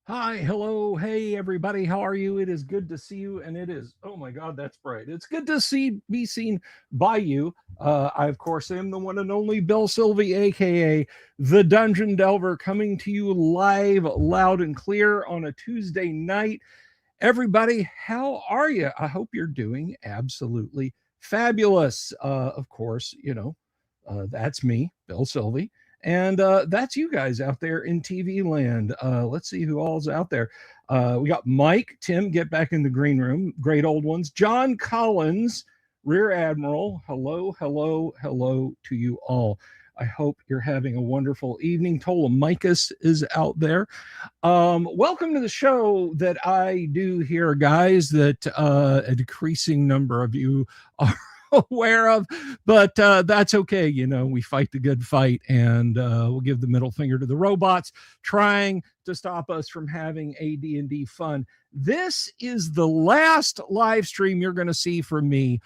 Hi, hello, hey everybody, how are you? It is good to see you, and it is, oh my God, that's bright. It's good to be seen by you. I of course am the one and only Bill Sylvie, aka the Dungeon Delver, coming to you live, loud and clear on a Tuesday night. Everybody, how are you? I hope you're doing absolutely fabulous. Of course, that's me, Bill Sylvie. And that's you guys out there in TV land. Let's see who all's out there. We got Mike, Tim, get back in the green room. Great old ones. John Collins, Rear Admiral. Hello, hello, hello to you all. I hope you're having a wonderful evening. Tolemicus is out there. Welcome to the show that I do here, guys, that a decreasing number of you are aware of, but that's okay. We fight the good fight, and we'll give the middle finger to the robots trying to stop us from having AD&D fun. This is the last live stream you're going to see from me,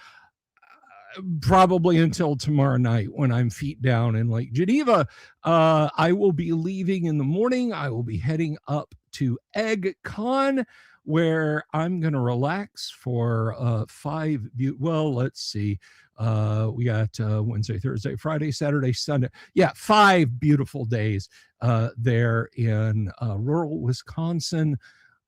probably until tomorrow night when I'm feet down in Lake Geneva. I will be leaving in the morning. I will be heading up to Egg Con, where I'm going to relax for let's see. We got Wednesday, Thursday, Friday, Saturday, Sunday. Yeah, 5 beautiful days there in rural Wisconsin.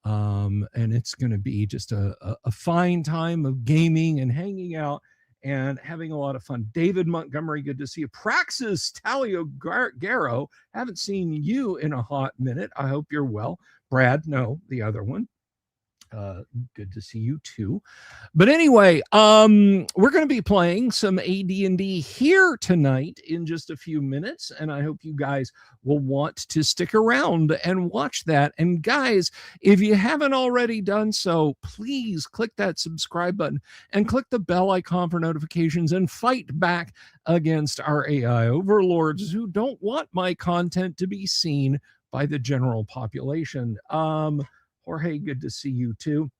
And it's going to be just a fine time of gaming and hanging out and having a lot of fun. David Montgomery, good to see you. Praxis Talio Garrow, haven't seen you in a hot minute. I hope you're well. Brad, no, the other one. Good to see you too. But anyway, we're going to be playing some AD&D here tonight in just a few minutes, and I hope you guys will want to stick around and watch that. And guys, if you haven't already done so, please click that subscribe button and click the bell icon for notifications and fight back against our AI overlords who don't want my content to be seen by the general population. Jorge, good to see you too.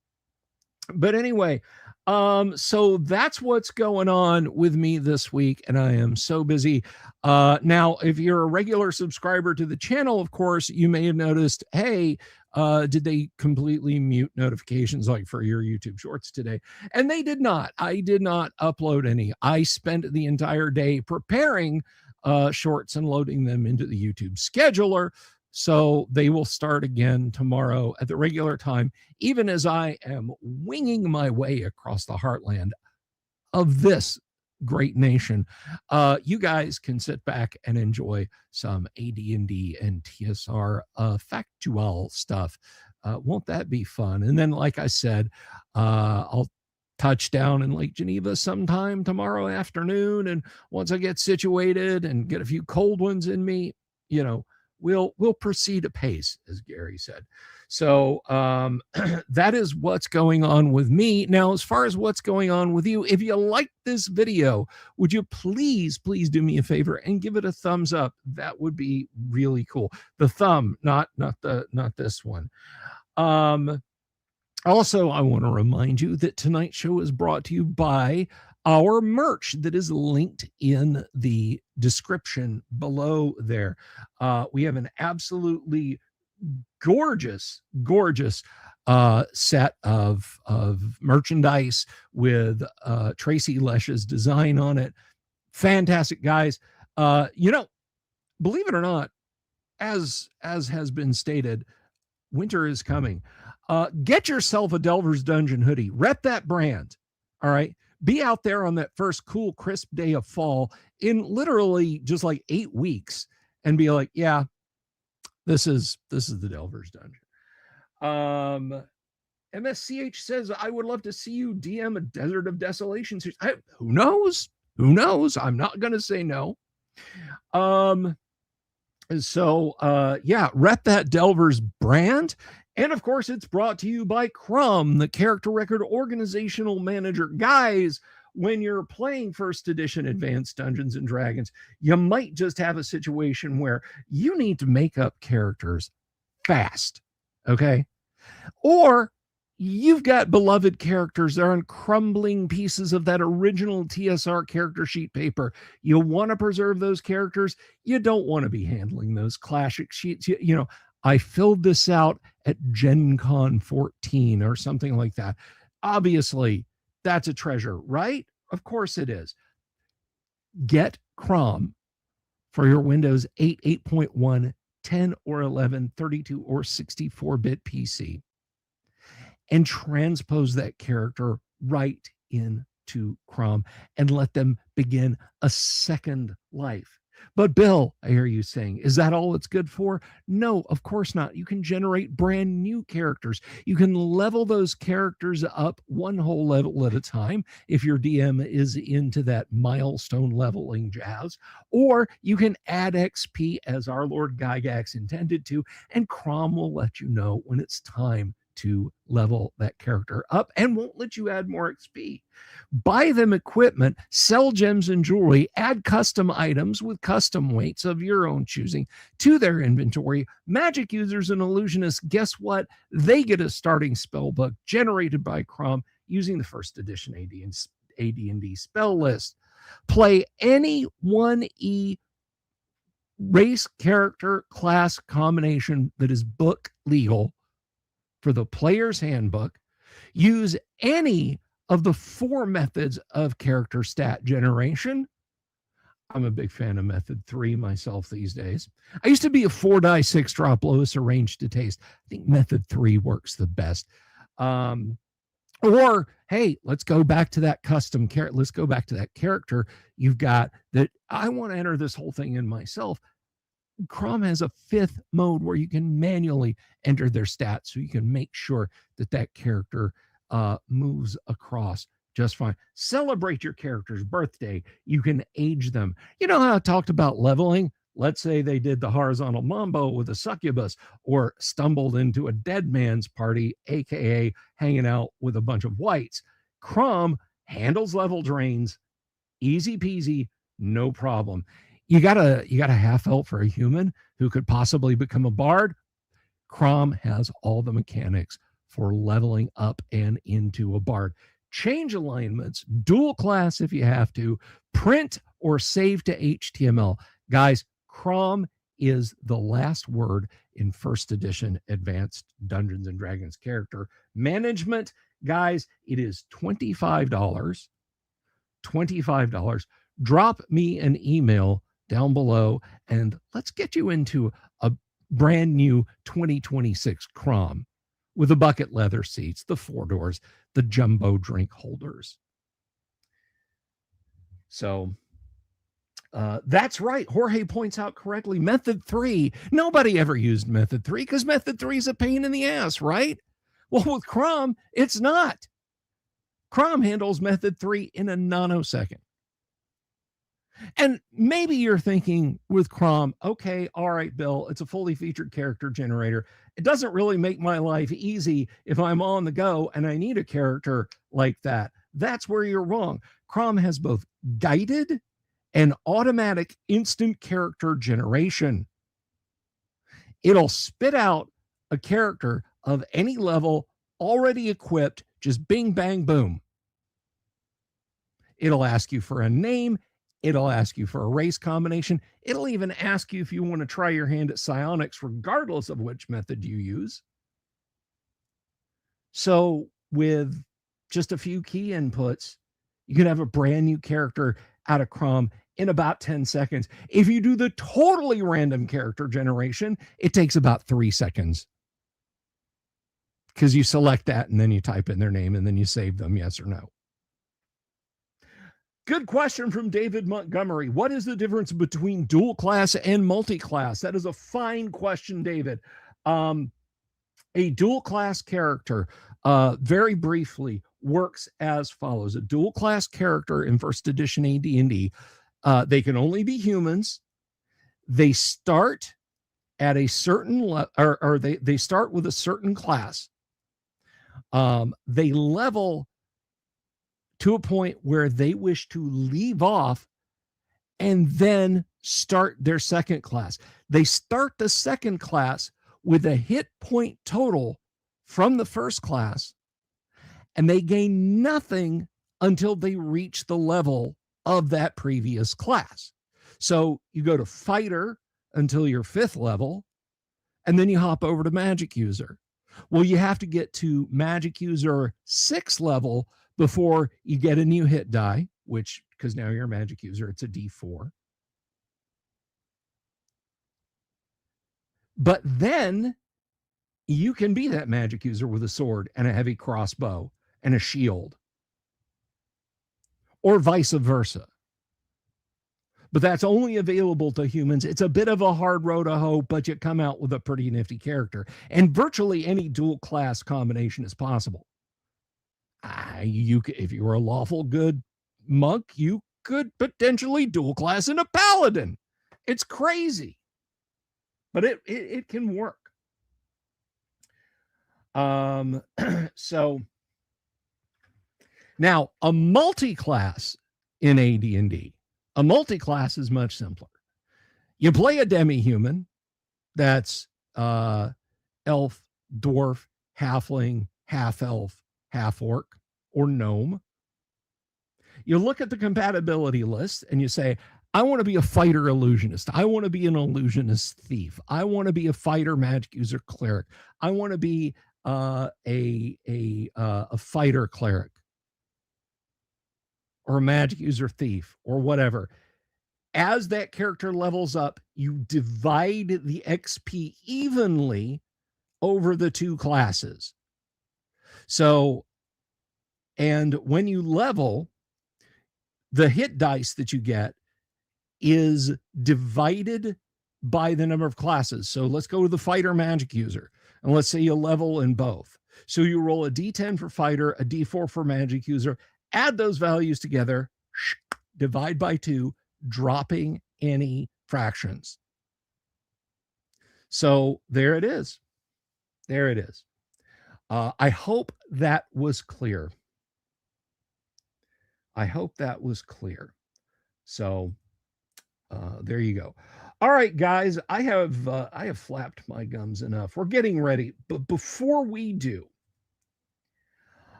But anyway, so that's what's going on with me this week, and I am so busy. Now, if you're a regular subscriber to the channel, of course, you may have noticed, hey, did they completely mute notifications like for your YouTube shorts today? And they did not. I did not upload any. I spent the entire day preparing shorts and loading them into the YouTube scheduler. So they will start again tomorrow at the regular time, even as I am winging my way across the heartland of this great nation. You guys can sit back and enjoy some AD&D and TSR factual stuff. Won't that be fun? And then, like I said, I'll touch down in Lake Geneva sometime tomorrow afternoon. And once I get situated and get a few cold ones in me, we'll proceed apace, as Gary said. So that is what's going on with me. Now, as far as what's going on with you, if you like this video, would you please do me a favor and give it a thumbs up? That would be really cool. The thumb, not this one. Also, I want to remind you that tonight's show is brought to you by our merch that is linked in the description below there. We have an absolutely gorgeous set of merchandise with Tracy Lesch's design on it. Fantastic, guys. Believe it or not, as has been stated, winter is coming. Get yourself a Delver's Dungeon hoodie. Rep that brand. All right. Be out there on that first cool, crisp day of fall in literally just like 8 weeks and be like, yeah, this is the Delver's Dungeon. MSCH says, I would love to see you DM a Desert of Desolation series. Who knows? I'm not going to say no. Yeah, rep that Delver's brand. And of course, it's brought to you by Crumb, the character record organizational manager. Guys, when you're playing first edition Advanced Dungeons and Dragons, you might just have a situation where you need to make up characters fast. Okay. Or you've got beloved characters that are on crumbling pieces of that original TSR character sheet paper. You want to preserve those characters. You don't want to be handling those classic sheets. I filled this out at Gen Con 14 or something like that. Obviously, that's a treasure, right? Of course it is. Get Crom for your Windows 8, 8.1, 10 or 11, 32 or 64-bit PC and transpose that character right into Crom and let them begin a second life. But Bill, I hear you saying, is that all it's good for? No, of course not. You can generate brand new characters. You can level those characters up one whole level at a time if your DM is into that milestone leveling jazz, or you can add XP as our Lord Gygax intended to, and Crom will let you know when it's time to level that character up and won't let you add more XP. Buy them equipment, sell gems and jewelry, add custom items with custom weights of your own choosing to their inventory. Magic users and illusionists, guess what? They get a starting spell book generated by Crom using the first edition AD&D spell list. Play any 1E race, character, class combination that is book legal for the player's handbook. Use any of the 4 methods of character stat generation. I'm a big fan of method 3 myself these days. I used to be a 4-die 6-drop lowest arranged to taste. I think method 3 works the best. Or, hey, let's go back to that custom character. Let's go back to that character you've got that I want to enter this whole thing in myself. Crom has a 5th mode where you can manually enter their stats so you can make sure that that character moves across just fine. Celebrate your character's birthday. You can age them. You know how I talked about leveling? Let's say they did the horizontal mambo with a succubus or stumbled into a dead man's party, aka hanging out with a bunch of whites. Crom handles level drains, easy peasy, no problem. You got a half elf for a human who could possibly become a bard. Crom has all the mechanics for leveling up and into a bard. Change alignments, dual class if you have to, print or save to HTML. Guys, Crom is the last word in first edition advanced Dungeons and Dragons character management. Guys, it is $25. $25. Drop me an email down below and let's get you into a brand new 2026 Crom with the bucket leather seats, the 4 doors, the jumbo drink holders. So that's right. Jorge points out correctly. Method 3. Nobody ever used method 3 because method 3 is a pain in the ass, right? Well, with Crom, it's not. Crom handles method 3 in a nanosecond. And maybe you're thinking with Crom, okay, all right, Bill, it's a fully featured character generator. It doesn't really make my life easy if I'm on the go and I need a character like that. That's where you're wrong. Crom has both guided and automatic instant character generation. It'll spit out a character of any level already equipped, just bing, bang, boom. It'll ask you for a name. It'll ask you for a race combination. It'll even ask you if you want to try your hand at psionics, regardless of which method you use. So with just a few key inputs, you can have a brand new character out of Crom in about 10 seconds. If you do the totally random character generation, it takes about 3 seconds. Because you select that and then you type in their name and then you save them, yes or no. Good question from David Montgomery. What is the difference between dual class and multi-class? That is a fine question, David. A dual class character, very briefly, works as follows. A dual class character in first edition AD&D, they can only be humans. They start at a certain or they start with a certain class. They level to a point where they wish to leave off and then start their second class. They start the second class with a hit point total from the first class, and they gain nothing until they reach the level of that previous class. So you go to fighter until your 5th level, and then you hop over to magic user. Well, you have to get to magic user 6 level before you get a new hit die, which, because now you're a magic user, it's a D4. But then you can be that magic user with a sword and a heavy crossbow and a shield, or vice versa. But that's only available to humans. It's a bit of a hard road to hoe, but you come out with a pretty nifty character. And virtually any dual class combination is possible. If you were a lawful good monk, you could potentially dual class in a paladin. It's crazy, but it can work. So now a multi-class in AD&D, a multi-class is much simpler. You play a demi-human that's elf, dwarf, halfling, half-elf, half-orc, or gnome. You look at the compatibility list and you say, I want to be a fighter illusionist. I want to be an illusionist thief. I want to be a fighter magic user cleric. I want to be a fighter cleric, or a magic user thief, or whatever. As that character levels up, you divide the XP evenly over the two classes. So, and when you level, the hit dice that you get is divided by the number of classes. So let's go to the fighter magic user, and let's say you level in both. So you roll a D10 for fighter, a D4 for magic user, add those values together, divide by 2, dropping any fractions. So there it is. There it is. I hope that was clear. I hope that was clear. So there you go. All right, guys, I have flapped my gums enough. We're getting ready, but before we do,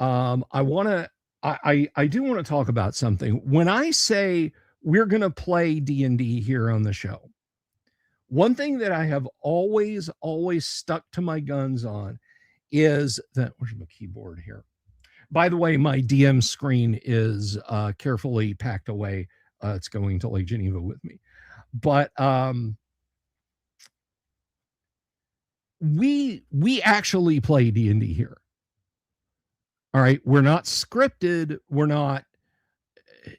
I do want to talk about something. When I say we're going to play D&D here on the show, one thing that I have always stuck to my guns on is that, where's my keyboard here? By the way, my DM screen is carefully packed away. It's going to Lake Geneva with me. But we actually play D&D here. All right, we're not scripted. We're not,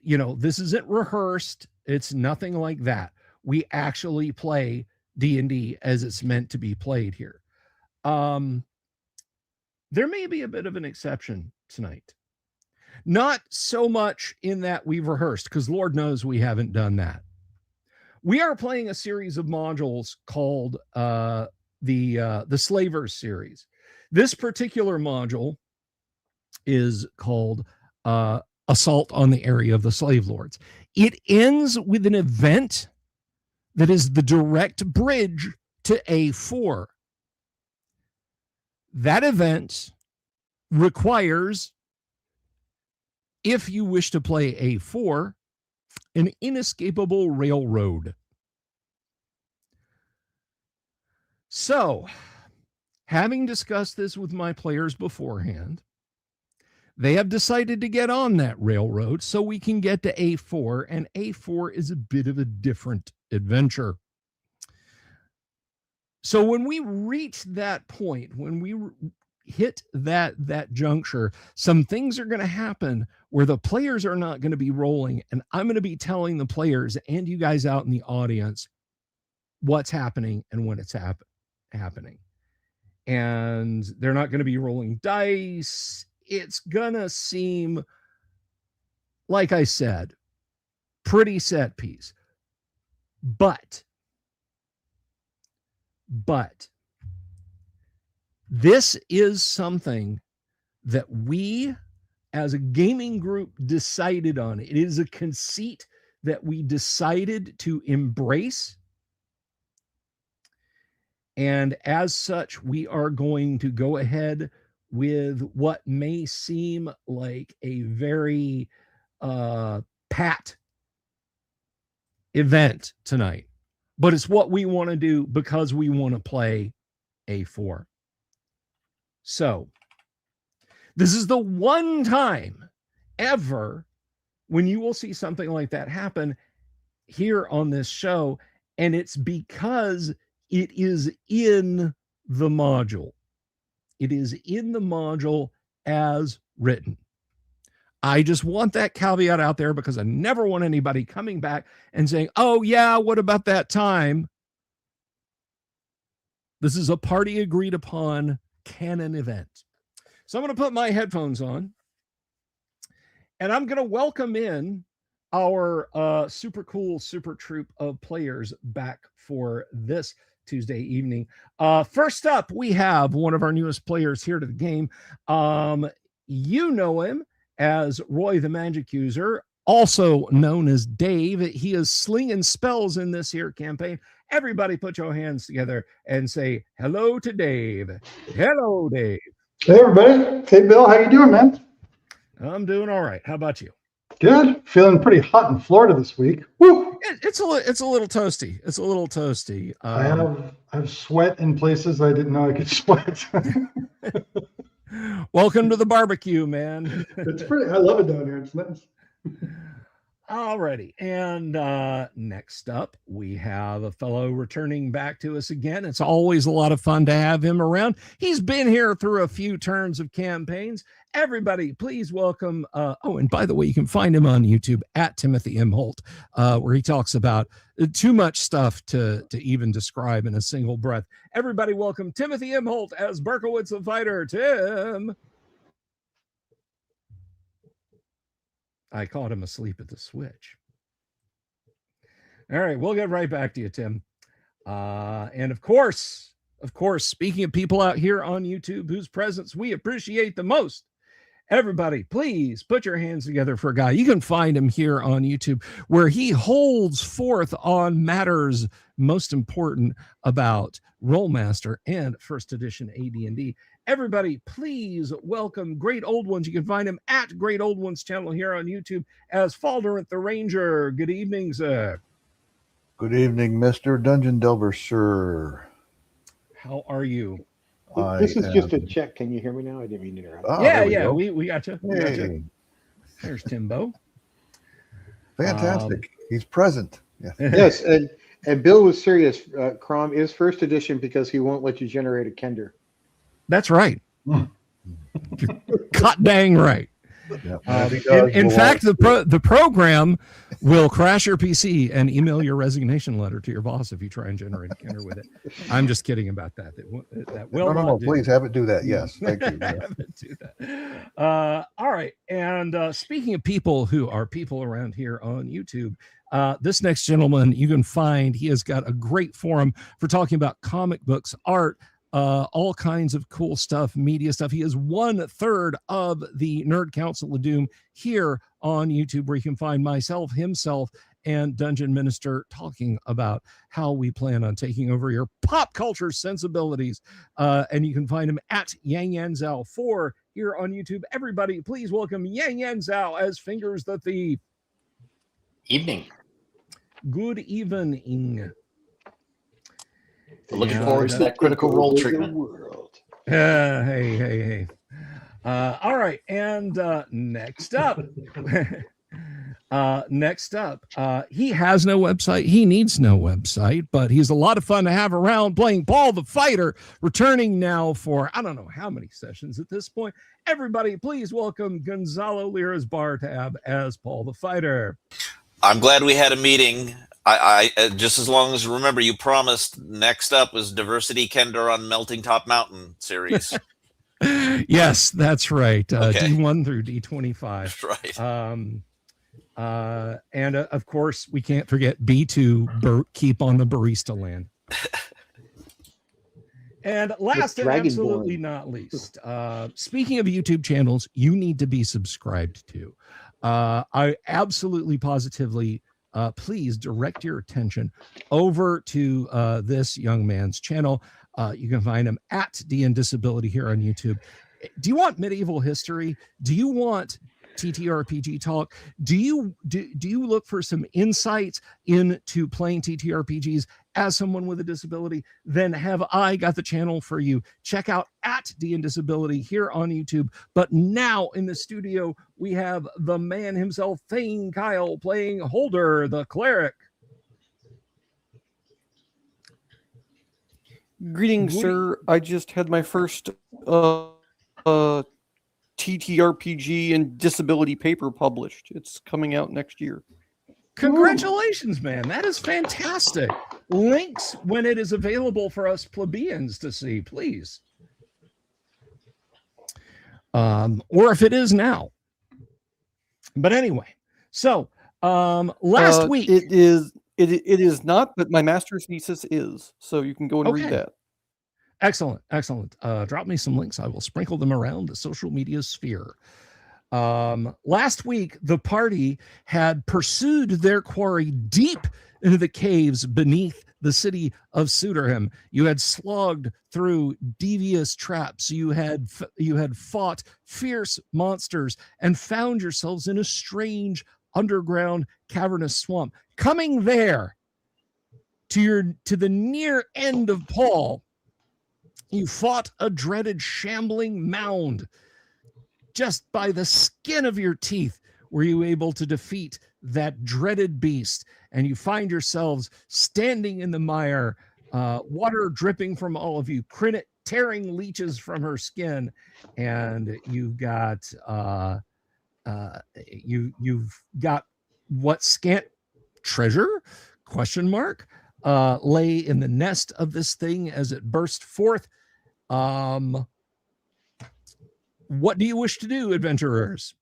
this isn't rehearsed. It's nothing like that. We actually play D&D as it's meant to be played here. There may be a bit of an exception tonight. Not so much in that we've rehearsed, because Lord knows we haven't done that. We are playing a series of modules called the Slavers series. This particular module is called Assault on the Area of the Slave Lords. It ends with an event that is the direct bridge to A4. That event requires, if you wish to play A4, an inescapable railroad. So, having discussed this with my players beforehand, they have decided to get on that railroad so we can get to A4, and A4 is a bit of a different adventure. So when we reach that point, when we hit that juncture, some things are going to happen where the players are not going to be rolling, and I'm going to be telling the players and you guys out in the audience what's happening and when it's happening. And they're not going to be rolling dice. It's going to seem, like I said, pretty set piece. But this is something that we as a gaming group decided on. It is a conceit that we decided to embrace. And as such, we are going to go ahead with what may seem like a very pat event tonight. But it's what we want to do because we want to play A4. So this is the one time ever when you will see something like that happen here on this show, and it's because it is in the module. It is in the module as written. I just want that caveat out there because I never want anybody coming back and saying, oh, yeah, what about that time? This is a party agreed upon canon event. So I'm going to put my headphones on and I'm going to welcome in our super cool super troop of players back for this Tuesday evening. First up, we have one of our newest players here to the game. You know him as Roy the Magic User, also known as Dave. He is slinging spells in this here campaign. Everybody put your hands together and say hello to Dave. Hello, Dave. Hey, everybody. Hey, Bill. How you doing, man? I'm doing all right. How about you? Good. Feeling pretty hot in Florida this week. Woo! It's a little toasty. It's a little toasty. I have sweat in places I didn't know I could sweat. Welcome to the barbecue, man. It's pretty. I love it down here. It's nice. Alrighty, and next up we have a fellow returning back to us again. It's always a lot of fun to have him around. He's been here through a few turns of campaigns. Everybody, please welcome. Oh, and by the way, you can find him on YouTube at Timothy M. Holt, where he talks about too much stuff to even describe in a single breath. Everybody, welcome Timothy M. Holt as Berkowitz the Fighter. Tim. I caught him asleep at the switch. All right, we'll get right back to you, Tim. And of course, speaking of people out here on YouTube whose presence we appreciate the most, everybody, please put your hands together for a guy. You can find him here on YouTube where he holds forth on matters most important about Rollmaster and First Edition AD&D. Everybody, please welcome Great Old Ones. You can find him at Great Old Ones channel here on YouTube as Falderant the Ranger. Good evening, sir. Good evening, Mr. Dungeon Delver, sir. How are you? This is just a check. Can you hear me now? I didn't mean to interrupt. Yeah, we got you. Hey. There's Timbo. Fantastic. He's present. Yeah. Yes, and Bill was serious. Crom is first edition because he won't let you generate a Kender. That's right. Cut dang right. Yeah. In fact, the program will crash your PC and email your resignation letter to your boss if you try and generate a Kender with it. I'm just kidding about that. That will no, please have it do that. Yes, thank you. Have it do that. All right. And speaking of people who are people around here on YouTube, this next gentleman you can find, he has got a great forum for talking about comic books, art, all kinds of cool stuff, media stuff. He is 1/3 of the Nerd Council of Doom here on YouTube, where you can find myself, himself, and Dungeon Minister talking about how we plan on taking over your pop culture sensibilities. And you can find him at Yang Yan Zhao 4 here on YouTube. Everybody, please welcome Yang Yan Zhao as Fingers the Thief. Evening. Good evening. Looking forward to that critical role treatment. Hey. All right, and next up, he has no website. He needs no website, but he's a lot of fun to have around playing Paul the Fighter, returning now for I don't know how many sessions at this point. Everybody, please welcome Gonzalo Lira's Bar Tab as Paul the Fighter. I'm glad we had a meeting. I just as long as remember you promised next up was Diversity Kender on Melting Top Mountain series. Yes, that's right. Okay. D1 through D25. Right. And of course, we can't forget B2, keep on the barista land. And last and absolutely not least, speaking of YouTube channels, you need to be subscribed to. I absolutely positively please direct your attention over to this young man's channel. You can find him at DN Disability here on YouTube. Do you want medieval history? Do you want TTRPG talk. Do you look for some insights into playing TTRPGs as someone with a disability? Then have I got the channel for you. Check out at D and Disability here on YouTube. But now in the studio, we have the man himself, Thane Kyle, playing Holder, the cleric. Greetings, Woody. sir. I just had my first TTRPG and disability paper published. It's coming out next year. Congratulations, man. That is fantastic. Links when it is available for us plebeians to see, please. Or if it is now. But anyway, so last week. It is not, but my master's thesis is. So you can go and read that. Excellent. Drop me some links. I will sprinkle them around the social media sphere. Last week, the party had pursued their quarry deep into the caves beneath the city of Suderham. You had slogged through devious traps. You had fought fierce monsters and found yourselves in a strange underground cavernous swamp. Coming there to the near end of Paul, you fought a dreaded shambling mound. Just by the skin of your teeth were you able to defeat that dreaded beast, and you find yourselves standing in the mire, water dripping from all of you, Crinnet tearing leeches from her skin, and you've got you've got what scant treasure ? Lay in the nest of this thing as it burst forth. What do you wish to do, adventurers?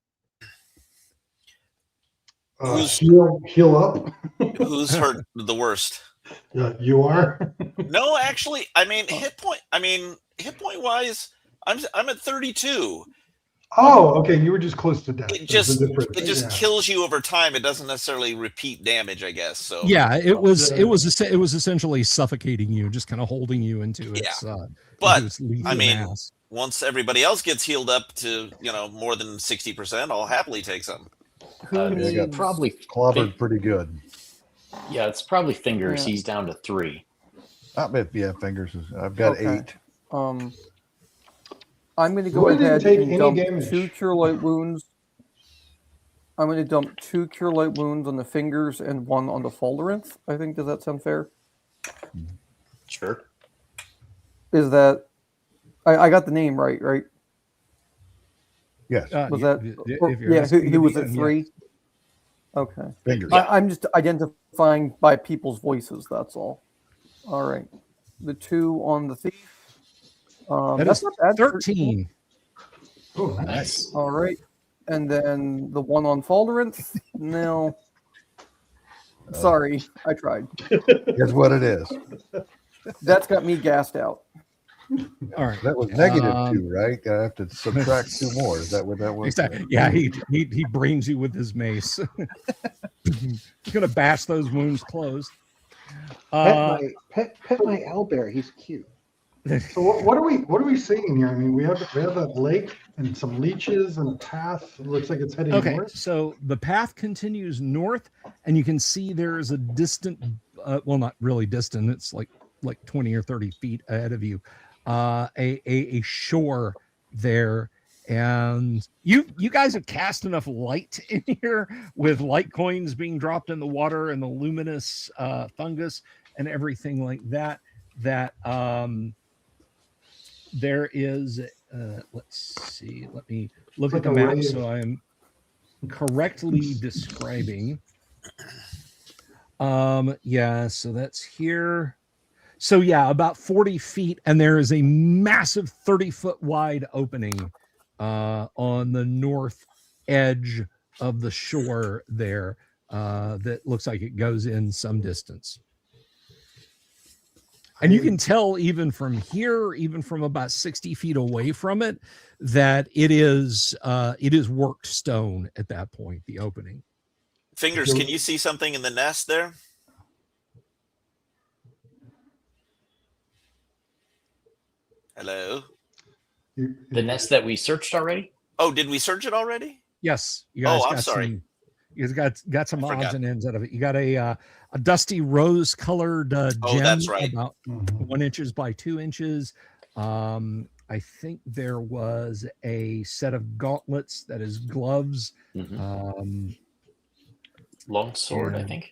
Heal up. Who's hurt the worst? You are. No, actually, I mean hit point wise, I'm at 32. Oh, okay. You were just close to death. It just kills you over time. It doesn't necessarily repeat damage, I guess. So yeah, it was essentially suffocating you, just kind of holding you into its. But I mean, once everybody else gets healed up to more than 60%, I'll happily take some. I got Probably clobbered pretty good. Yeah, it's probably fingers. Yeah. He's down to 3. Fingers. I've got 8. I'm going to go Roy didn't ahead take and any dump damage. 2 cure light wounds. I'm going to dump 2 cure light wounds on the fingers and 1 on the Falderanth. I think, does that sound fair? Sure. Is that I got the name right? Yes. Was that? He was at 3. Yes. Okay. Fingers. I'm just identifying by people's voices. That's all. All right. The 2 on the thief. That's not bad. 13. Oh, nice. All right. And then the 1 on Falderanth. No. Sorry, I tried. Here's what it is. That's got me gassed out. All right. That was -2, right? I have to subtract 2 more. Is that what that was? Exactly. Yeah, he brains you with his mace. He's gonna bash those wounds closed. Pet my owlbear. He's cute. So what are we seeing here? I mean, we have that lake and some leeches and a path. It looks like it's heading north. So the path continues north, and you can see there is a distant, well, not really distant. It's like 20 or 30 feet ahead of you, a shore there. And you guys have cast enough light in here with light coins being dropped in the water and the luminous fungus and everything like that. There is, let's see, let me look at the map so I am correctly describing. Yeah, so that's here. So yeah, about 40 feet, and there is a massive 30-foot wide opening on the north edge of the shore there that looks like it goes in some distance. And you can tell even from here, even from about 60 feet away from it, that it is worked stone at that point, the opening. Fingers, can you see something in the nest there? Hello? The nest that we searched already? Oh, did we search it already? Yes, you guys Oh, I'm got sorry. some. You guys got some I odds forgot. and ends out of it. You got a dusty rose-colored Oh, gem, that's right. about Mhm. 1 inches by 2 inches. I think there was a set of gauntlets that is gloves. Mhm. Um, Long sword, I and think.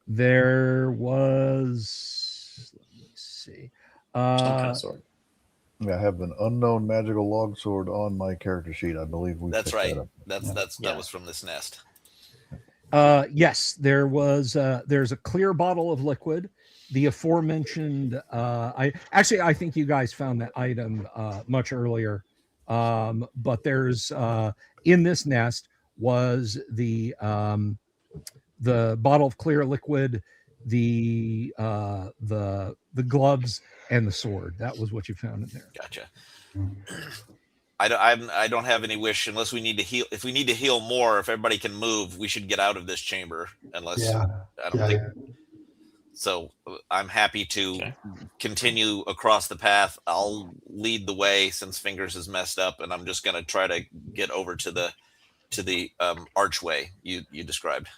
there was. Let me see. Some kind of sword. I have an unknown magical longsword on my character sheet. I believe we That's picked right. that up. That Yeah. was from this nest. Yes, there was. There's a clear bottle of liquid. The aforementioned. I think you guys found that item much earlier. But there's in this nest was the bottle of clear liquid, the gloves, and the sword. That was what you found in there. Gotcha. Mhm. I don't have any wish unless we need to heal. If we need to heal more, if everybody can move, we should get out of this chamber. Unless Yeah. I don't Yeah. think so. I'm happy to Okay. continue across the path. I'll lead the way since Fingers is messed up, and I'm just gonna try to get over to the archway you described.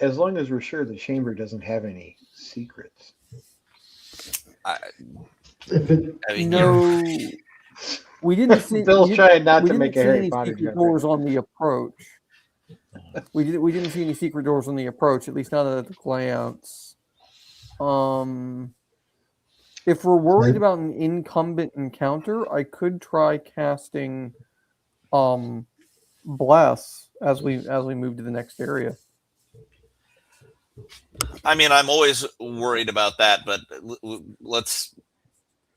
As long as we're sure the chamber doesn't have any secrets. If it, I mean, No, we didn't see. Bill's we trying not we to didn't make a see Harry any Potter secret joke. doors on the approach. We didn't see any secret doors on the approach, at least not at a glance. If we're worried about an incumbent encounter, I could try casting bless as we move to the next area. I mean, I'm always worried about that, but let's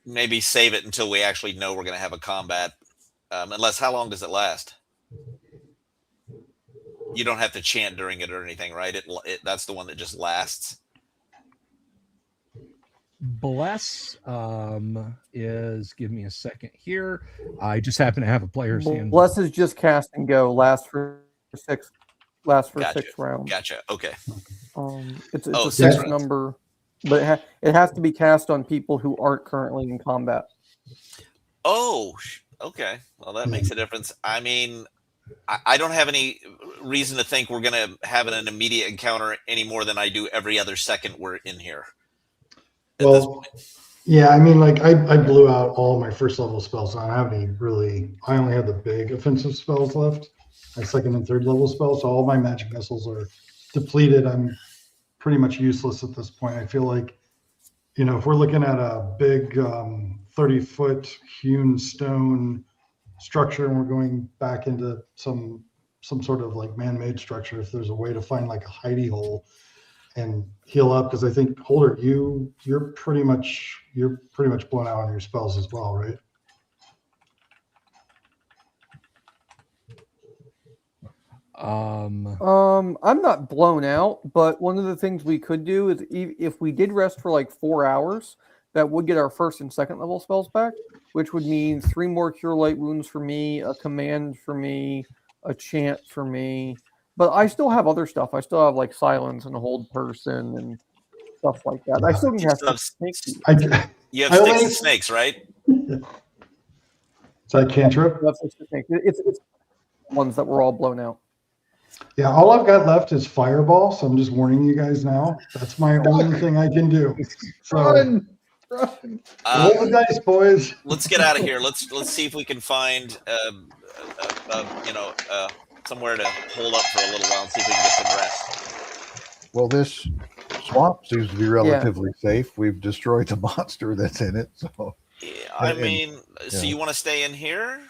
maybe save it until we actually know we're going to have a combat. Unless, how long does it last? You don't have to chant during it or anything, right? That's the one that just lasts. Bless is. Give me a second here. I just happen to have a player's hand. Bless is just cast and go. Last for six Gotcha. 6 rounds. Gotcha. Okay. It's Oh, a 6 fixed rounds. number, but it has to be cast on people who aren't currently in combat. Oh, okay. Well, that makes a difference. I mean, I don't have any reason to think we're going to have an immediate encounter any more than I do every other second we're in here. At this well, yeah, I mean, like I blew out all my first level spells. So I don't have any really. I only have the big offensive spells left. My second and third level spells. So all my magic missiles are depleted. I'm pretty much useless at this point. I feel like, if we're looking at a big 30-foot hewn stone structure and we're going back into some sort of like man-made structure, if there's a way to find like a hidey hole and heal up, because I think Holder, you're pretty much blown out on your spells as well, right? I'm not blown out, but one of the things we could do is if we did rest for like 4 hours, that would get our first and second level spells back, which would mean 3 more cure light wounds for me, a command for me, a chant for me. But I still have other stuff. I still have like silence and hold person and stuff like that. I still can cast I, You have I sticks only- and snakes, right? Is that cantrip? It's ones that were all blown out. Yeah, all I've got left is fireball, so I'm just warning you guys now. That's my only thing I can do. So Run! roll the dice, boys. Let's get out of here. Let's see if we can find somewhere to hold up for a little while and see if we can get some rest. Well, this swamp seems to be relatively safe. We've destroyed the monster that's in it. So Yeah, so yeah. you want to stay in here?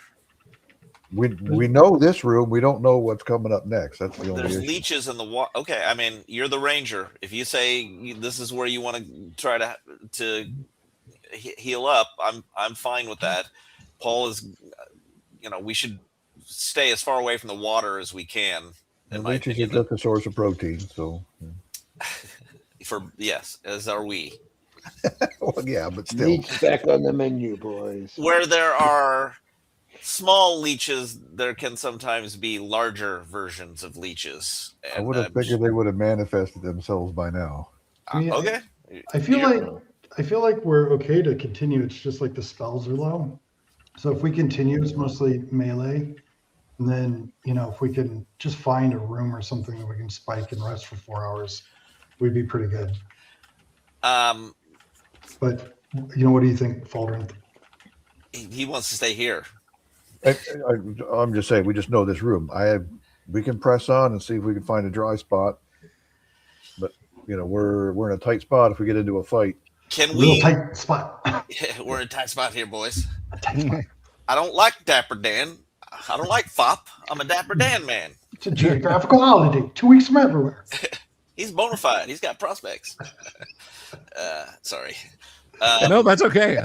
we know this room. We don't know what's coming up next. That's the only There's issue. leeches in the water. Okay, I mean, you're the ranger. If you say this is where you want to try to heal up, I'm fine with that. Paul is, we should stay as far away from the water as we can. And leeches are just a source of protein. So yes, as are we. well, yeah, but still. Leech back on the menu, boys. Where there are small leeches, there can sometimes be larger versions of leeches. I would have figured they would have manifested themselves by now. Okay. I feel like we're okay to continue. It's just like the spells are low. So if we continue, it's mostly melee. And then, if we can just find a room or something that we can spike and rest for 4 hours, we'd be pretty good. But, what do you think, Falderin? He wants to stay here. I'm just saying, we just know this room. We can press on and see if we can find a dry spot. But we're in a tight spot if we get into a fight. Can Real we? tight spot. We're in a tight spot here, boys. A tight spot. I don't like Dapper Dan. I don't like Fop. I'm a Dapper Dan man. It's a geographical holiday. 2 weeks from everywhere. He's bona fide. He's got prospects. Sorry. No, that's okay.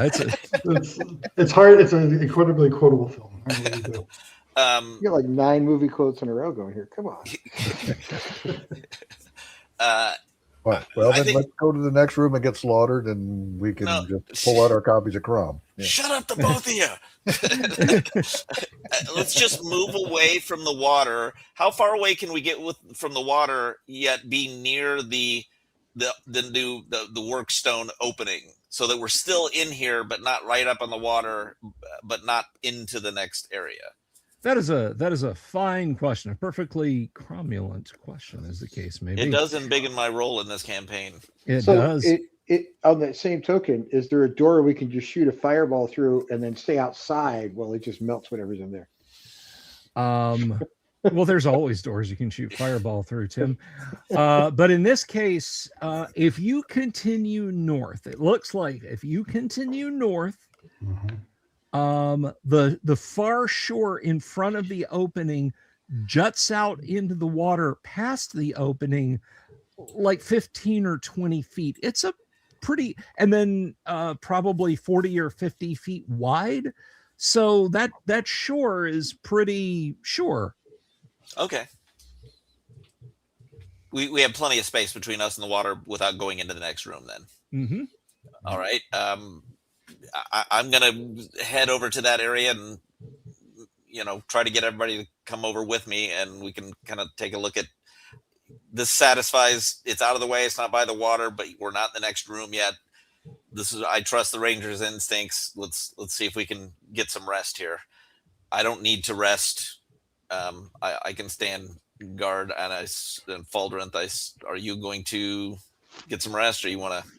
It's hard. It's an incredibly quotable film. I really do. You got like 9 movie quotes in a row going here. Come on. Well, let's go to the next room and get slaughtered, and we can just pull out our copies of Crom. Yeah. Shut up, the both of you. Let's just move away from the water. How far away can we get from the water yet be near the workstone opening, so that we're still in here, but not right up on the water, but not into the next area? That is a fine question, a perfectly cromulent question, as the case may be. It does embiggen my role in this campaign. It does. It on that same token, is there a door we can just shoot a fireball through and then stay outside while it just melts whatever's in there? Well, there's always doors you can shoot fireball through, Tim. But in this case, if you continue north, it looks like if you continue north, the far shore in front of the opening juts out into the water past the opening like 15 or 20 feet. It's a pretty, and then probably 40 or 50 feet wide. So that shore is pretty sure. Okay. We have plenty of space between us and the water without going into the next room then. Mm-hmm. All right. I'm going to head over to that area and, try to get everybody to come over with me, and we can kind of take a look at this. Satisfies it's out of the way. It's not by the water, but we're not in the next room yet. I trust the Ranger's instincts. Let's see if we can get some rest here. I don't need to rest. I can stand guard, and Falderin, are you going to get some rest, or you want to?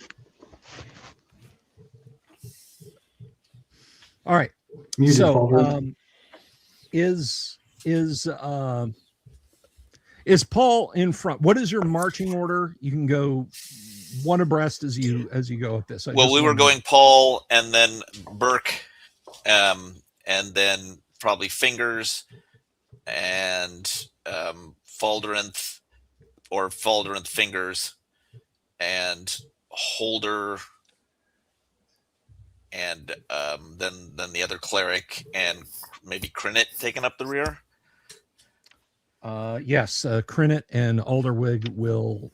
All right. Music, So, Falderin. is Paul in front? What is your marching order? You can go one abreast as you go up this. Well, we were going Paul, and then Burke, and then probably Fingers, and Falderin, or Falderin Fingers, and Holder, and then the other cleric, and maybe Crinit taking up the rear. Yes, Crinit and Alderwig will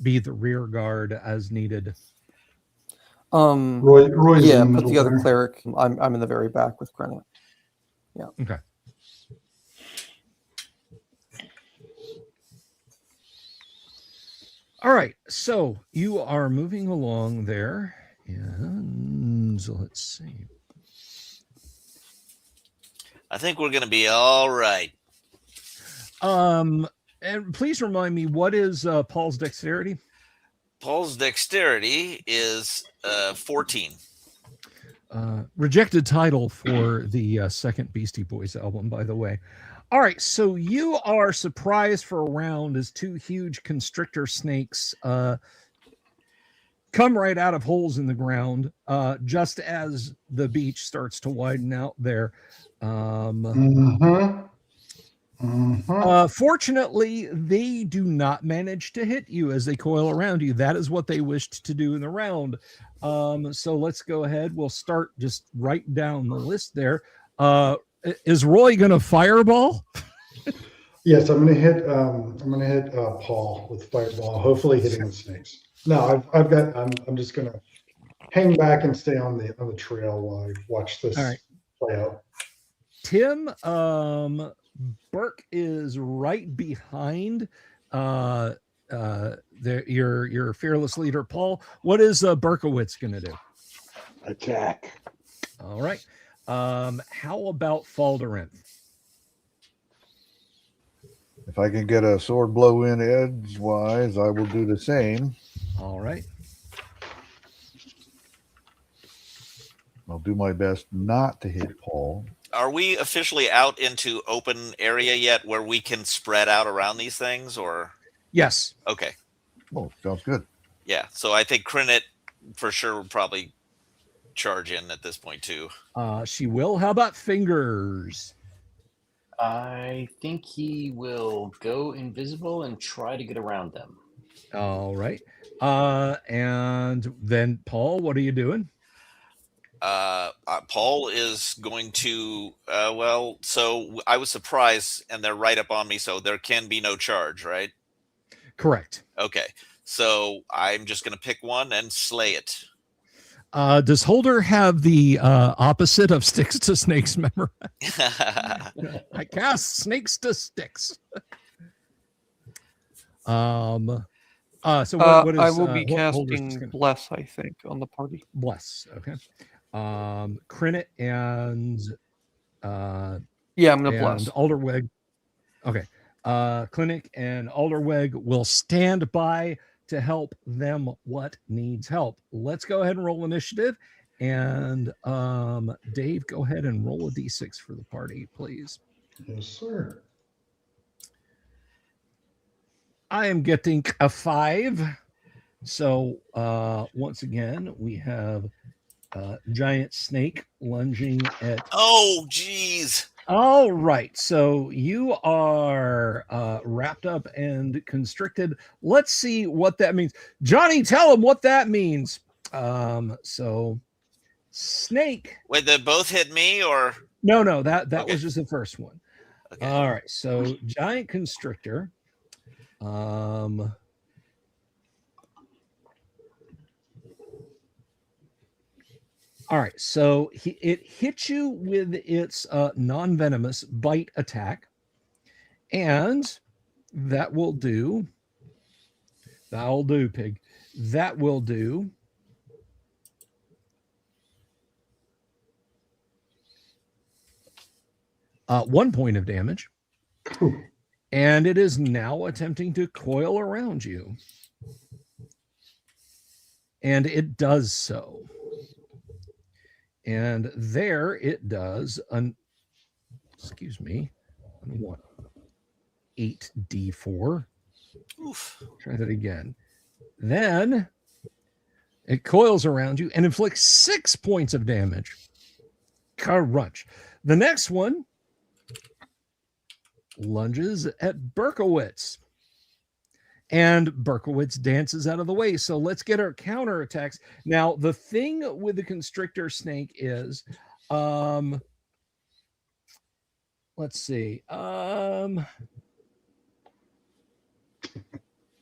be the rear guard as needed. Roy's yeah, in the but the middle other there. cleric, I'm in the very back with Krennic. Yeah. Okay. All right, so you are moving along there, and so let's see. I think we're going to be all right. And please remind me, what is Paul's dexterity? Paul's dexterity is 14. Rejected title for the second Beastie Boys album, by the way. All right, so you are surprised for a round as two huge constrictor snakes come right out of holes in the ground, just as the beach starts to widen out there. Fortunately, they do not manage to hit you as they coil around you. That is what they wished to do in the round. So let's go ahead. We'll start just right down the list there. Is Roy going to fireball? Yes, I'm gonna hit Paul with fireball. Hopefully, hitting the snakes. No, I'm just gonna hang back and stay on the trail while I watch this play out. Tim, Burke is right behind your fearless leader, Paul. What is Berkowitz going to do? Attack. All right. How about Falderin? If I can get a sword blow in edgewise, I will do the same. All right. I'll do my best not to hit Paul. Are we officially out into open area yet where we can spread out around these things, or? Yes. Okay. Oh, sounds good. Yeah. So I think Crinit for sure will probably charge in at this point too. She will. How about Fingers? I think he will go invisible and try to get around them. All right. And then Paul, what are you doing? Paul is going to, so I was surprised and they're right up on me. So there can be no charge, right? Correct. Okay. So I'm just going to pick one and slay it. Does Holder have the opposite of sticks to snakes memory? I cast snakes to sticks. So what is I will be what Holder's casting gonna- Bless, I think, on the party. Bless. Okay. Crinit and Yeah, I'm gonna Bless. Alderweg. Okay. Clinic and Alderweg will stand by to help them what needs help. Let's go ahead and roll initiative. And Dave, go ahead and roll a d6 for the party, please. Yes, sir. I am getting a 5. So once again, we have giant snake lunging at. Oh, geez. All right. So you are wrapped up and constricted. Let's see what that means. Johnny, tell him what that means. So snake. Wait, they both hit me or? No, that Okay. was just the first one. Okay. All right. So giant constrictor. All right, so it hits you with its non-venomous bite attack, and that will do. That'll do, pig. That will do. One point of damage, and it is now attempting to coil around you, and it does so. And there it does excuse me, 8d4. Oof. Try that again. Then it coils around you and inflicts 6 points of damage. Crunch. The next one lunges at Berkowitz. And Berkowitz dances out of the way. So let's get our counterattacks. Now, the thing with the constrictor snake is, let's see.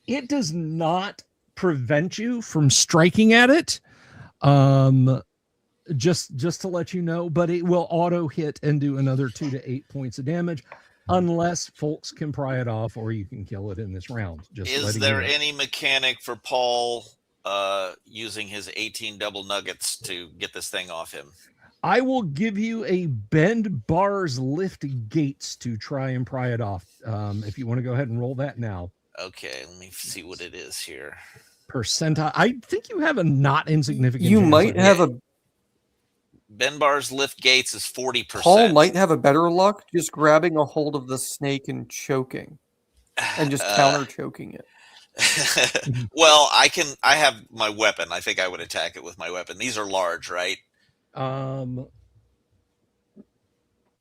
It does not prevent you from striking at it. Just to let you know, but it will auto hit and do another 2 to 8 points of damage. Unless folks can pry it off, or you can kill it in this round. Is there any mechanic for Paul using his 18 double nuggets to get this thing off him? I will give you a bend bars lift gates to try and pry it off. If you want to go ahead and roll that now. Okay, let me see what it is here. Percentile. I think you have a not insignificant. You chance might of have it. a Ben Bar's lift gates is 40%. Paul might have a better luck just grabbing a hold of the snake and choking, and just counter choking it. Well, I have my weapon. I think I would attack it with my weapon. These are large, right?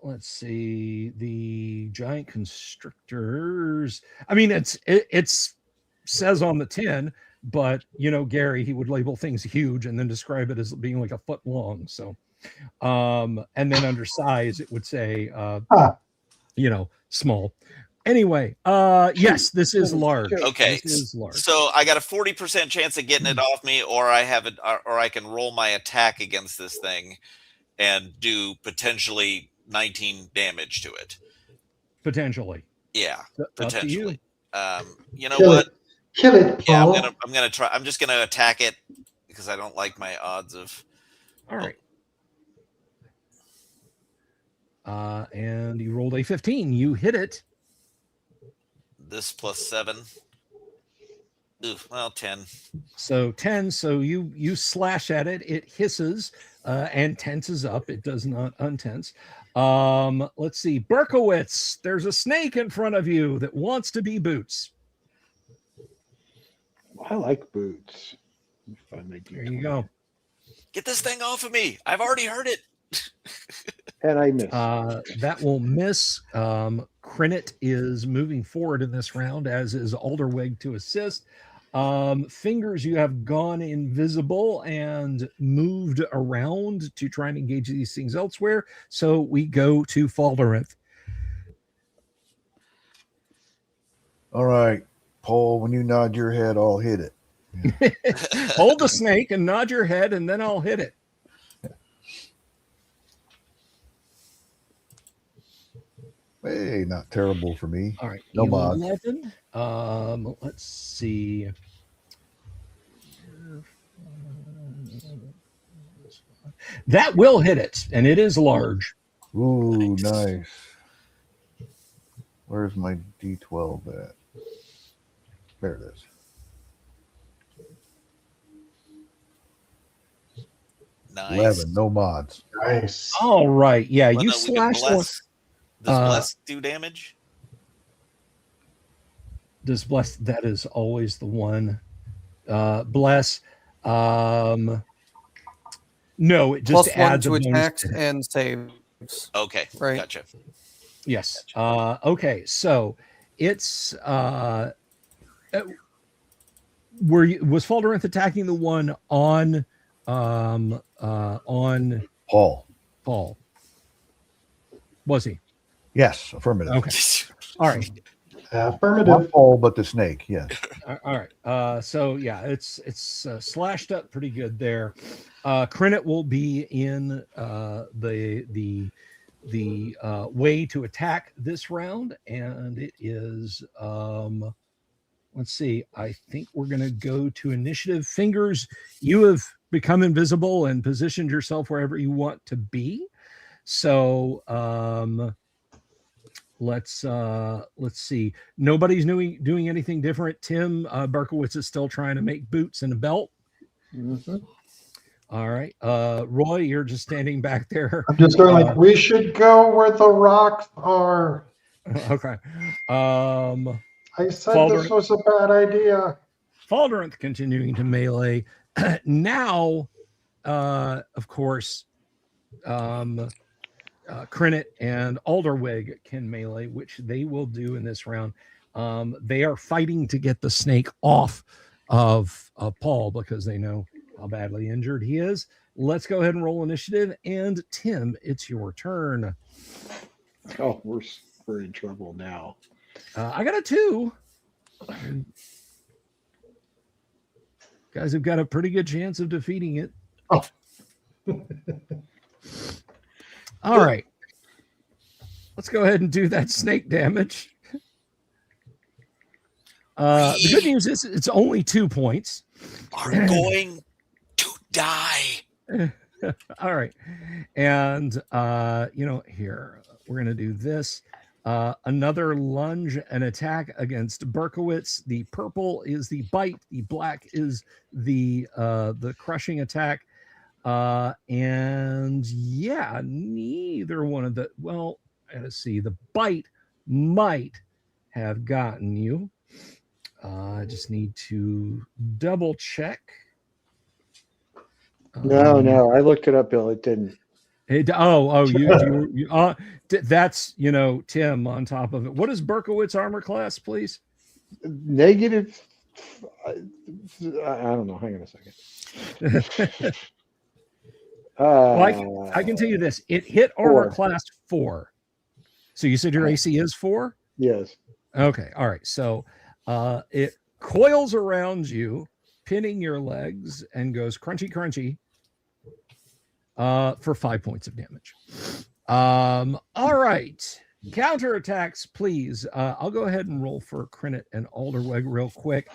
Let's see. The giant constrictors. I mean, it's says on the tin, but Gary, he would label things huge and then describe it as being like a foot long. So, and then under size, it would say, small. Anyway, yes, this is large. Okay, This is large. so I got a 40% chance of getting it off me, or I have it, or I can roll my attack against this thing and do potentially 19 damage to it. Potentially. Yeah, Up to you. potentially. You know Kill what? it. Kill it, Yeah, Paul. I'm gonna try. I'm just gonna attack it because I don't like my odds of. All right. And you rolled a 15. You hit it. this plus 7. Ooh, well, 10. So 10. So you slash at it. It hisses and tenses up. It does not untense. Let's see. Berkowitz, there's a snake in front of you that wants to be Boots. I like Boots. Finally, There you go. Get this thing off of me. I've already heard it. And I miss. That will miss. Crinit is moving forward in this round, as is Alderweg to assist. Fingers, you have gone invisible and moved around to try and engage these things elsewhere. So we go to Faldarinth. All right, Paul, when you nod your head, I'll hit it. Hold the snake and nod your head, and then I'll hit it. Hey, not terrible for me. All right. No mods. 11. Let's see. That will hit it, and it is large. Ooh, nice. Where's my D12 at? There it is. Nice. 11, no mods. Nice. All right. Yeah, Well, you no, we can slashed one. bless. Does bless do damage? Does bless? That is always the one. Bless. No, it just Plus 1 adds to a bonus attacks to hit. and saves. Okay, Right. gotcha. Yes. Okay. So it's was Faldarinth attacking the one on Paul. Paul? Was he? Yes, affirmative. Okay. All right. Affirmative. Not Paul, but the snake. Yes. All right. So yeah, it's slashed up pretty good there. Crinit will be in the way to attack this round, and it is let's see. I think we're going to go to initiative. Fingers, you have become invisible and positioned yourself wherever you want to be. So let's see. Nobody's doing anything different. Tim Berkowitz is still trying to make boots and a belt. Mm-hmm. All right. Roy, you're just standing back there. I'm just going like, we should go where the rocks are. Okay. I said this was a bad idea. Faldarinth continuing to melee. Now, of course, Crinit and Alderweg can melee, which they will do in this round. They are fighting to get the snake off of Paul because they know how badly injured he is. Let's go ahead and roll initiative. And Tim, it's your turn. Oh, we're in trouble now. I got a 2. Guys have got a pretty good chance of defeating it. Oh. All right. Let's go ahead and do that snake damage. The good news is it's only 2 points. Are going to die. All right. And, here, we're going to do this. Another lunge and attack against Berkowitz. The purple is the bite. The black is the crushing attack. And yeah, neither one of the, well, I gotta see. The bite might have gotten you. I just need to double check. No, I looked it up, Bill. It didn't. That's, Tim on top of it. What is Berkowitz armor class, please? Negative. I don't know. Hang on a second. Well, I can tell you this. It hit armor 4. class 4. So you said your AC is 4? Yes. Okay. All right. So it coils around you, pinning your legs, and goes crunchy, crunchy for 5 points of damage. All right. Counterattacks, please. I'll go ahead and roll for Crinit and Alderweg real quick.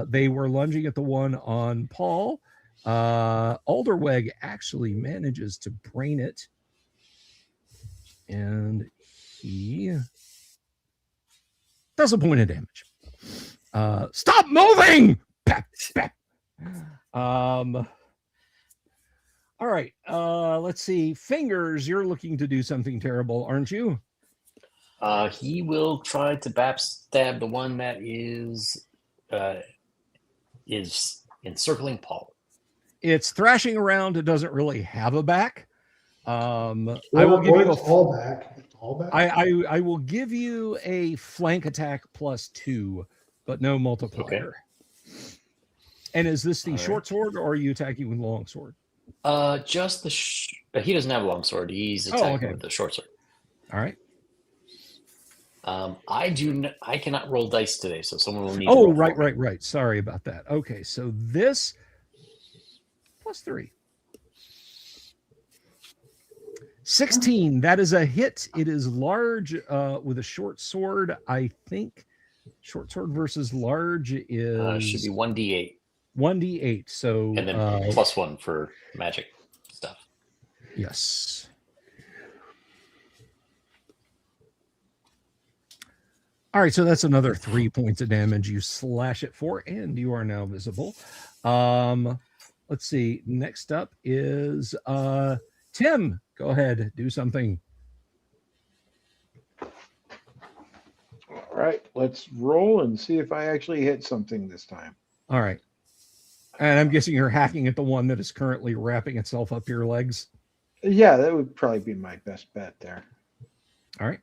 They were lunging at the one on Paul. Alderweg actually manages to brain it. And he Does a point of damage. Stop moving. Pep, pep. All right. Let's see. Fingers, you're looking to do something terrible, aren't you? He will try to stab the one that is encircling Paul. It's thrashing around. It doesn't really have a back. I Or, will give or you it's all back. It's all back. I will give you a flank attack +2, but no multiplier. And is this the All short sword, or are you attacking with long sword? Just the he doesn't have a long sword. He's attacking with the short sword. All right. I cannot roll dice today, so someone will need. to Oh, roll for me. right. Sorry about that. Okay, so this +3. 16. That is a hit. It is large with a short sword. I think short sword versus large is Should be 1d8. 1d8. So And then +1 for magic stuff. Yes. All right, so that's another 3 points of damage. You slash it 4, and you are now visible. Let's see. Next up is Tim. Go ahead, do something. All right, let's roll and see if I actually hit something this time. All right. And I'm guessing you're hacking at the one that is currently wrapping itself up your legs. Yeah, that would probably be my best bet there. All right.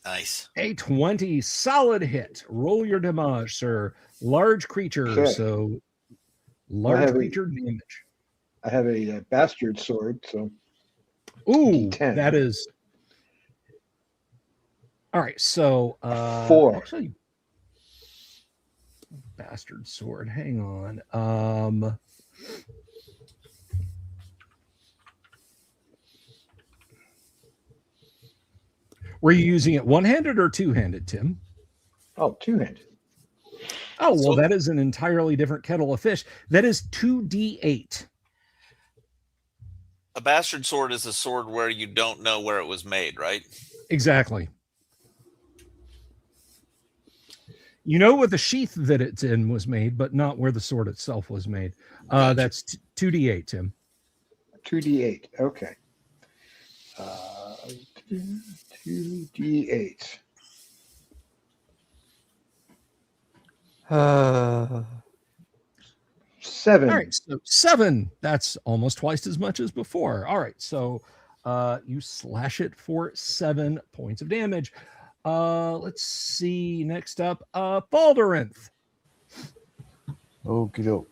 Nice. A 20 solid hit. Roll your damage, sir. Large creature, Okay. so large have creature damage. I have a bastard sword, so Ooh, D10. that is. All right, so 4. Actually, bastard sword. Hang on. Were you using it one-handed or two-handed, Tim? Oh, two-handed. Oh, well, So- that is an entirely different kettle of fish. That is 2d8. A bastard sword is a sword where you don't know where it was made, right? Exactly. You know what the sheath that it's in was made, but not where the sword itself was made. Gotcha. That's 2d8, Tim. 2d8. Okay. 2d8. Uh, 7. All right, so 7. That's almost twice as much as before. All right, so you slash it for 7 points of damage. Let's see. Next up, Baldorinth. Okie doke.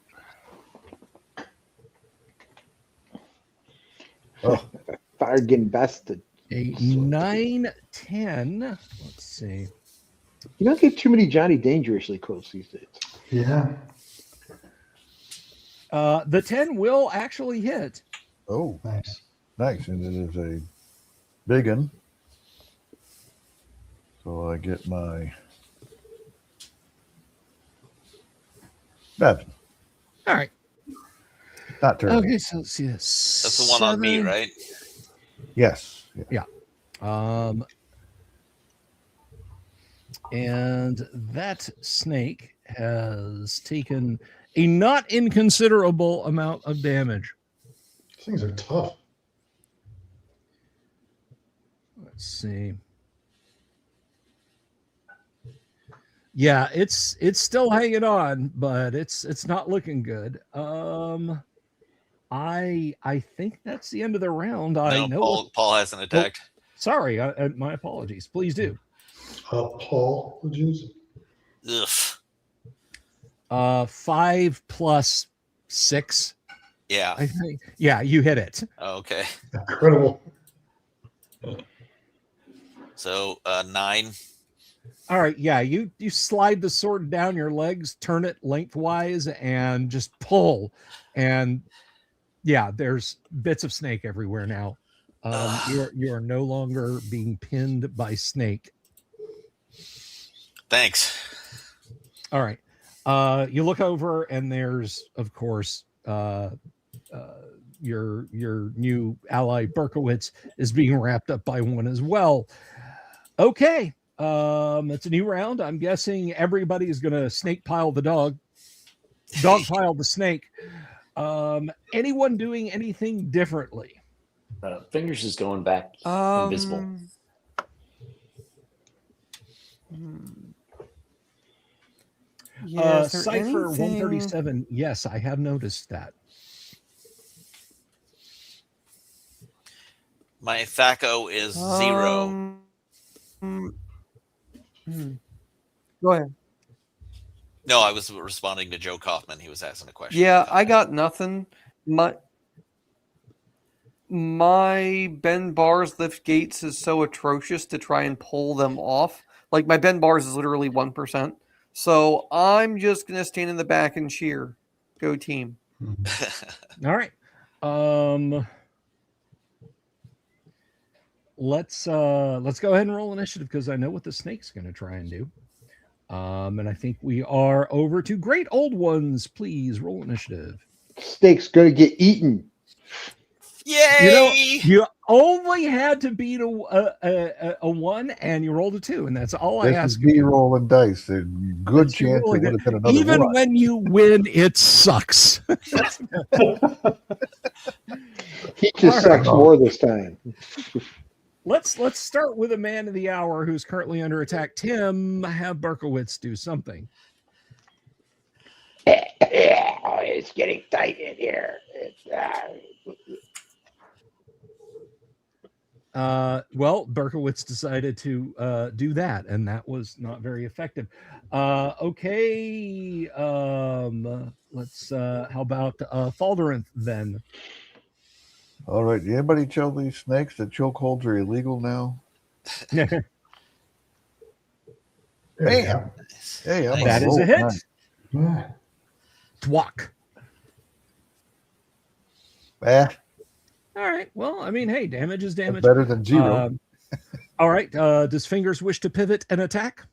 Oh, Bargain bastard. A 9, 10. Let's see. You don't get too many Johnny Dangerously quotes these days. Yeah. The 10 will actually hit. oh, Nice. nice. And it is a big one. So I get my bad. All right. Not terrible. Okay, so let's see this. That's the one on me, 7. right? Yes. Yeah. And that snake has taken a not inconsiderable amount of damage. These things are tough. Let's see. Yeah, it's still hanging on, but it's not looking good. I think that's the end of the round. I No, know. Paul hasn't attacked. Sorry, my apologies. Please do. Paul, would you use? Ugh. 5 plus 6. Yeah. I think. Yeah, you hit it. Okay. Incredible. So 9. All right, yeah, you slide the sword down your legs, turn it lengthwise, and just pull. And yeah, there's bits of snake everywhere now. You are no longer being pinned by snake. Thanks. All right. You look over, and there's, of course, your new ally Berkowitz is being wrapped up by one as well. Okay, It's a new round. I'm guessing everybody's going to snake pile the dog pile the snake. Anyone doing anything differently? Fingers is going back invisible. Yeah, is there Cypher anything- 137. Yes, I have noticed that. My THACO is 0. Go ahead. No, I was responding to Joe Kaufman. He was asking a question. Yeah, I got nothing. My bend bars lift gates is so atrocious to try and pull them off. Like my bend bars is literally 1%. So I'm just gonna stand in the back and cheer. Go team. All right. Let's go ahead and roll initiative because I know what the snake's going to try and do. And I think we are over to Great Old Ones. Please roll initiative. Snake's gonna get eaten. Yay! You only had to beat a 1, and you rolled a 2, and that's all I This ask is me you. rolling dice. There's a good That's chance really it would have good. been another Even one. when you win, it sucks. He just All right. sucks more this time. Let's start with a man of the hour who's currently under attack. Tim, have Berkowitz do something. It's getting tight in here. Well, Berkowitz decided to do that, and that was not very effective. Okay, let's. How about Falderanth then? All right. Anybody tell these snakes that chokeholds are illegal now? There you Bam. Hey, I'm That on is a roll hit. tonight. go. Yeah. Twok. Eh, All right. Well, I mean, hey, damage is damage. better than 0. All right. Does Fingers wish to pivot and attack?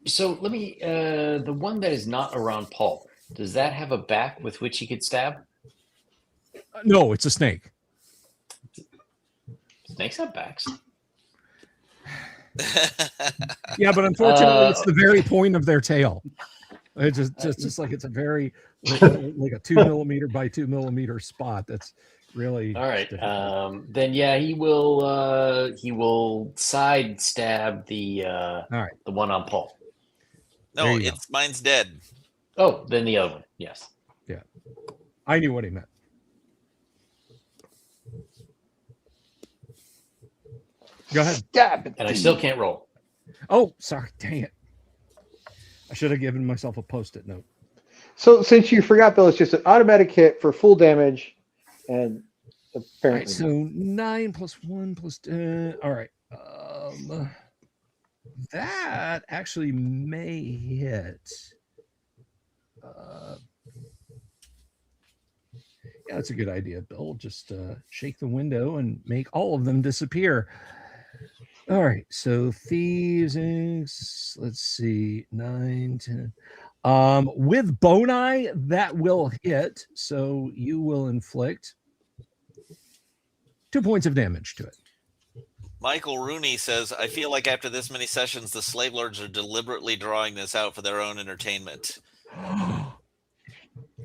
So let me. The one that is not around Paul. Does that have a back with which he could stab? No, it's a snake. Snakes have backs. Yeah, but unfortunately, it's the very point of their tail. It's just like it's a very like a 2 millimeter by 2 millimeter spot. That's really All right. difficult. Then yeah, he will side stab the right. the one on Paul. No, There you go. mine's dead. Oh, then the other one. Yes. I knew what he meant. Go ahead. Stab it. And I still can't roll. Oh, sorry. Dang it. I should have given myself a post-it note. So since you forgot, Bill, it's just an automatic hit for full damage, and All apparently right, so 9 plus 1 plus all right. That actually may hit. Yeah, that's a good idea, Bill. Just shake the window and make all of them disappear. All right, so thieves, let's see, 9, 10. With Boni, that will hit, so you will inflict 2 points of damage to it. Michael Rooney says, I feel like after this many sessions, the slave lords are deliberately drawing this out for their own entertainment.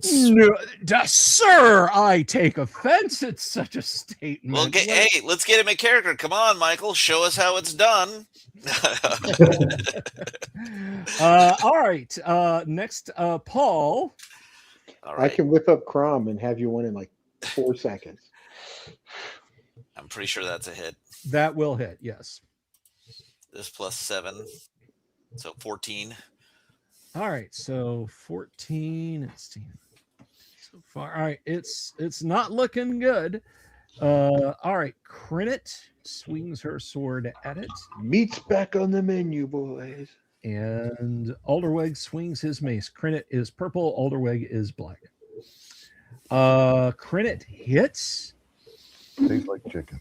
No, sir, I take offense at such a statement. Well, hey, let's get him a character. Come on, Michael. Show us how it's done. All right. Next, Paul. All I right. can whip up Crom and have you win in like 4 seconds. I'm pretty sure that's a hit. That will hit, yes. This plus 7. So 14. All right, so 14. It's 10 so far. All right, it's not looking good. All right, Crinit swings her sword at it, Meat's back on the menu, boys. and Alderweg swings his mace. Crinit is purple, Alderweg is black. Crinit hits. Tastes like chicken.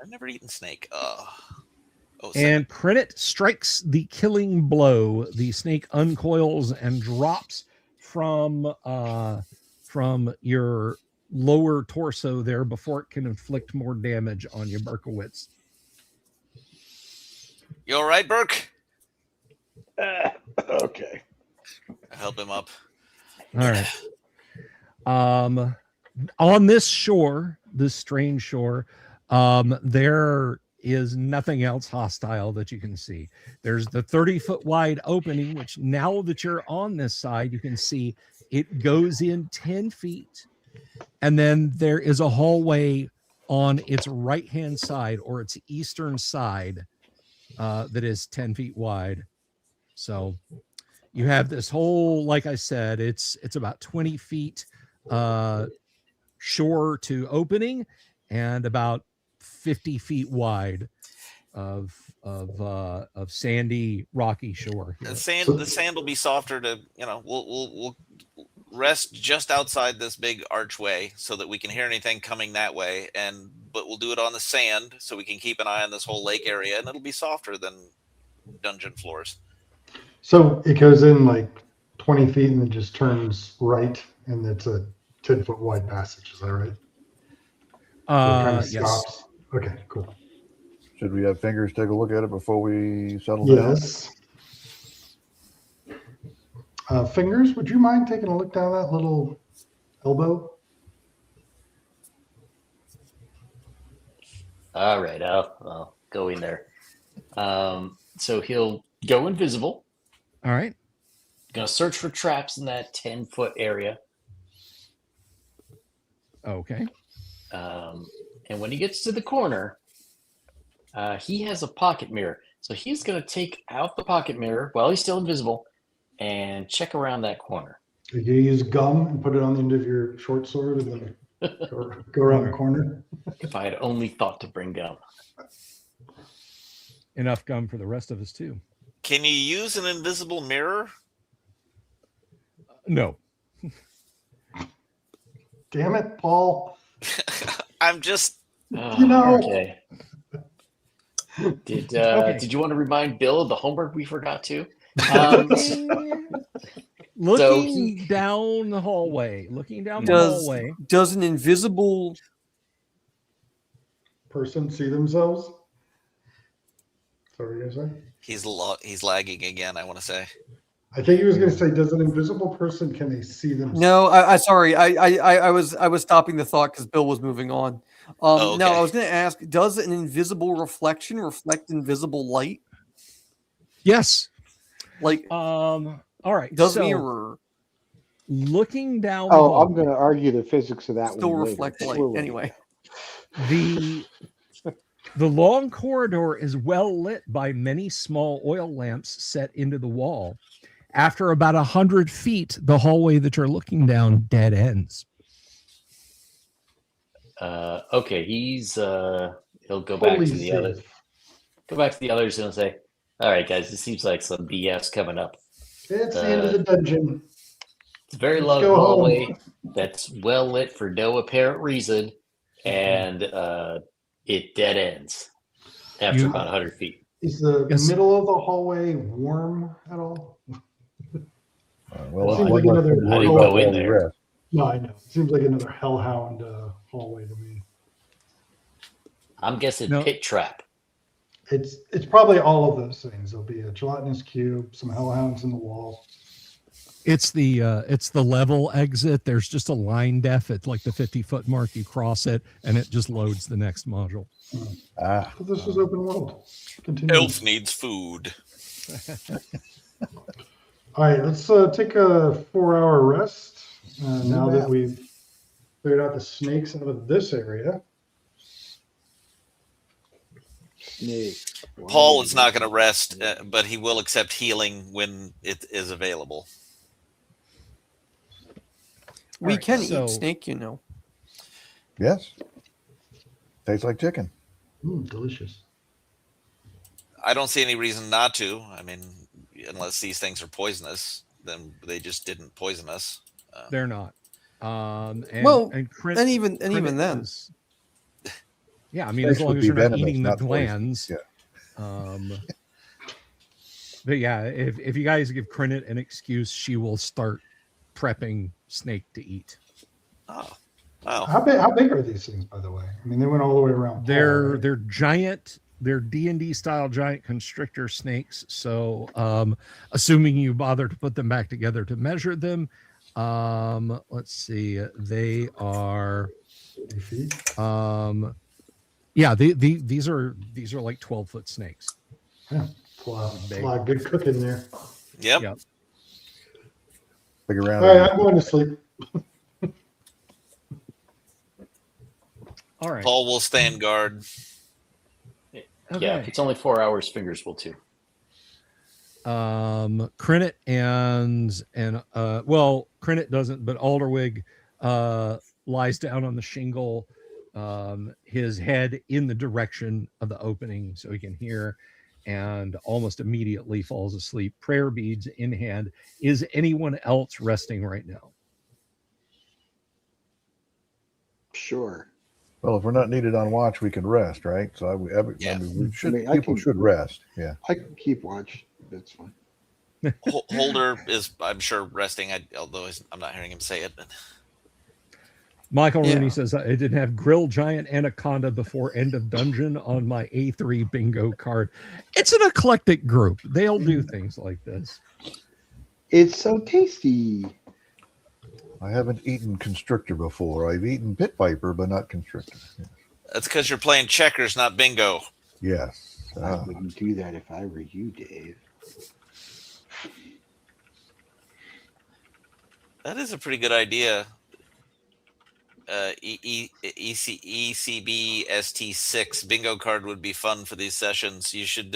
I've never eaten snake. Oh, And Crinit strikes the killing blow. The snake uncoils and drops from your lower torso there before it can inflict more damage on you, Berkowitz. You all right, Burke? Okay. I help him up. All right. On this shore, this strange shore, there is nothing else hostile that you can see. There's the 30-foot wide opening, which now that you're on this side, you can see it goes in 10 feet. And then there is a hallway on its right-hand side or its eastern side that is 10 feet wide. So you have this whole, like I said, it's about 20 feet shore to opening and about 50 feet wide of sandy, rocky shore here. The sand will be softer to, we'll rest just outside this big archway so that we can hear anything coming that way. But we'll do it on the sand so we can keep an eye on this whole lake area, and it'll be softer than dungeon floors. So it goes in like 20 feet and then just turns right, and it's a 10-foot wide passage. Is that right? So it kind of Yes. stops. Okay, cool. Should we have Fingers take a look at it before we settle down? Yes. Fingers, would you mind taking a look down that little elbow? All right, I'll go in there. So he'll go invisible. All right. Gonna search for traps in that 10-foot area. Okay. And when he gets to the corner, he has a pocket mirror. So he's gonna take out the pocket mirror while he's still invisible and check around that corner. You use gum and put it on the end of your short sword and then go around the corner. If I had only thought to bring gum. Enough gum for the rest of us too. Can you use an invisible mirror? No. Damn it, Paul. I'm just Okay. Did Okay. Did you want to remind Bill of the homework we forgot to? Looking down the hallway. Does an invisible Person see themselves? Sorry, guys. he's lagging again, I want to say. I think he was going to say, does an invisible person, can they see themselves? No, sorry. I was stopping the thought because Bill was moving on. Oh, No, okay. I was going to ask, does an invisible reflection reflect invisible light? Yes. Like, All right. does so, mirror looking down the Oh, hallway, I'm going to argue the physics of that still one. reflect later. light? Slowly. Anyway. The long corridor is well lit by many small oil lamps set into the wall. After about 100 feet, the hallway that you're looking down dead ends. Okay, he'll go back Fully to the others. safe. Go back to the others and say, "All right, guys, it seems like some BS coming up. It's the end of the dungeon. It's a very Let's long go home." hallway that's well lit for no apparent reason, and it dead ends after You- about 100 feet. Is the Yes. middle of the hallway warm at all? Well, Seems one like less another- thing to How do worry you about go in while we there? rest. No, I know. It seems like another hellhound hallway to me. I'm guessing No. pit trap. It's probably all of those things. There'll be a gelatinous cube, some hellhounds in the wall. It's the level exit. There's just a line def at like the 50-foot mark. You cross it, and it just loads the next module. Ah, But this is open world. Continue. Elf needs food. All right, let's take a 4-hour rest. Now that we've cleared out the snakes out of this area. Snake. Paul is not going to rest, but he will accept healing when it is available. We Alright, can so- eat snake, you know. yes. Tastes like chicken. Delicious. I don't see any reason not to. I mean, unless these things are poisonous, then they just didn't poison us. They're not. And, Well, and And even then, is- yeah, I mean, Snakes as long would as be you're not venomous, eating the not poison. glands. Yeah. But yeah, if you guys give Crinit an excuse, she will start prepping snake to eat. Oh, Wow. How big are these things, by the way? I mean, they went all the way around. Paul, They're right? they're giant. They're D&D style giant constrictor snakes. So, assuming you bother to put them back together to measure them, let's see, they are, 8 feet. yeah, these are like 12-foot snakes. Yeah, it's a Big. lot of good cooking there. Yep. Yeah. Figure All around. right, I'm going to sleep. All right. Paul will stand guard. Okay. Yeah, if it's only 4 hours, fingers will too. Crinit and well, Crinit doesn't, but Alderwig lies down on the shingle, his head in the direction of the opening so he can hear, and almost immediately falls asleep, prayer beads in hand. Is anyone else resting right now? Sure. Well, if we're not needed on watch, we can rest, right? So I Yeah. mean, we should. I mean, I People can- should rest. Yeah. I can keep watch. That's fine. Holder is, I'm sure, resting. Although I'm not hearing him say it. But Michael Yeah. Rooney says, I didn't have Grill Giant Anaconda before end of dungeon on my A3 bingo card. It's an eclectic group. They'll do things like this. It's so tasty. I haven't eaten constrictor before. I've eaten pit viper, but not constrictor. Yeah. that's because you're playing checkers, not bingo. Yes. I wouldn't do that if I were you, Dave. That is a pretty good idea. ECB ST6 bingo card would be fun for these sessions. You should.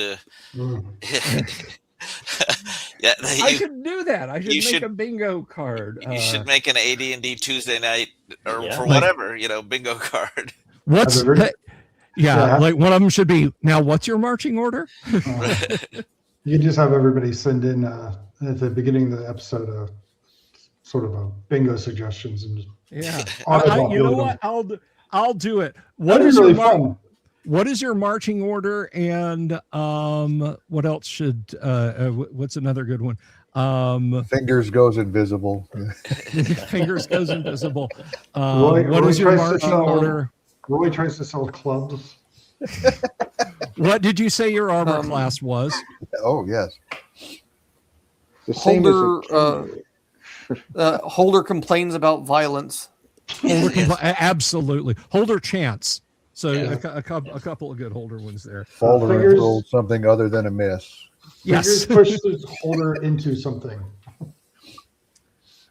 Yeah, I should do that. I should you make should- a bingo card. you should make an AD&D Tuesday night or Yeah. for Like- whatever, bingo card. What's Have you ever- that? Yeah, Yeah. like one of them should be, now what's your marching order? You can just have everybody send in at the beginning of the episode sort of a bingo suggestions and just Yeah. auto You know populate what? them. I'll do it. What That'd is be really your fun. what is your marching order, and what else should what's another good one? Fingers goes invisible. Fingers goes invisible. Roy What is your tries to marching sell- order? Roy tries to sell clubs. What did you say your armor Um, class was? Oh yes. The same as a Holder, Holder complains about violence. Absolutely. Holder chance. So Yeah. a couple of good holder ones there. Folder and fingers- rolled something other than a miss. Yes. Fingers push the holder into something.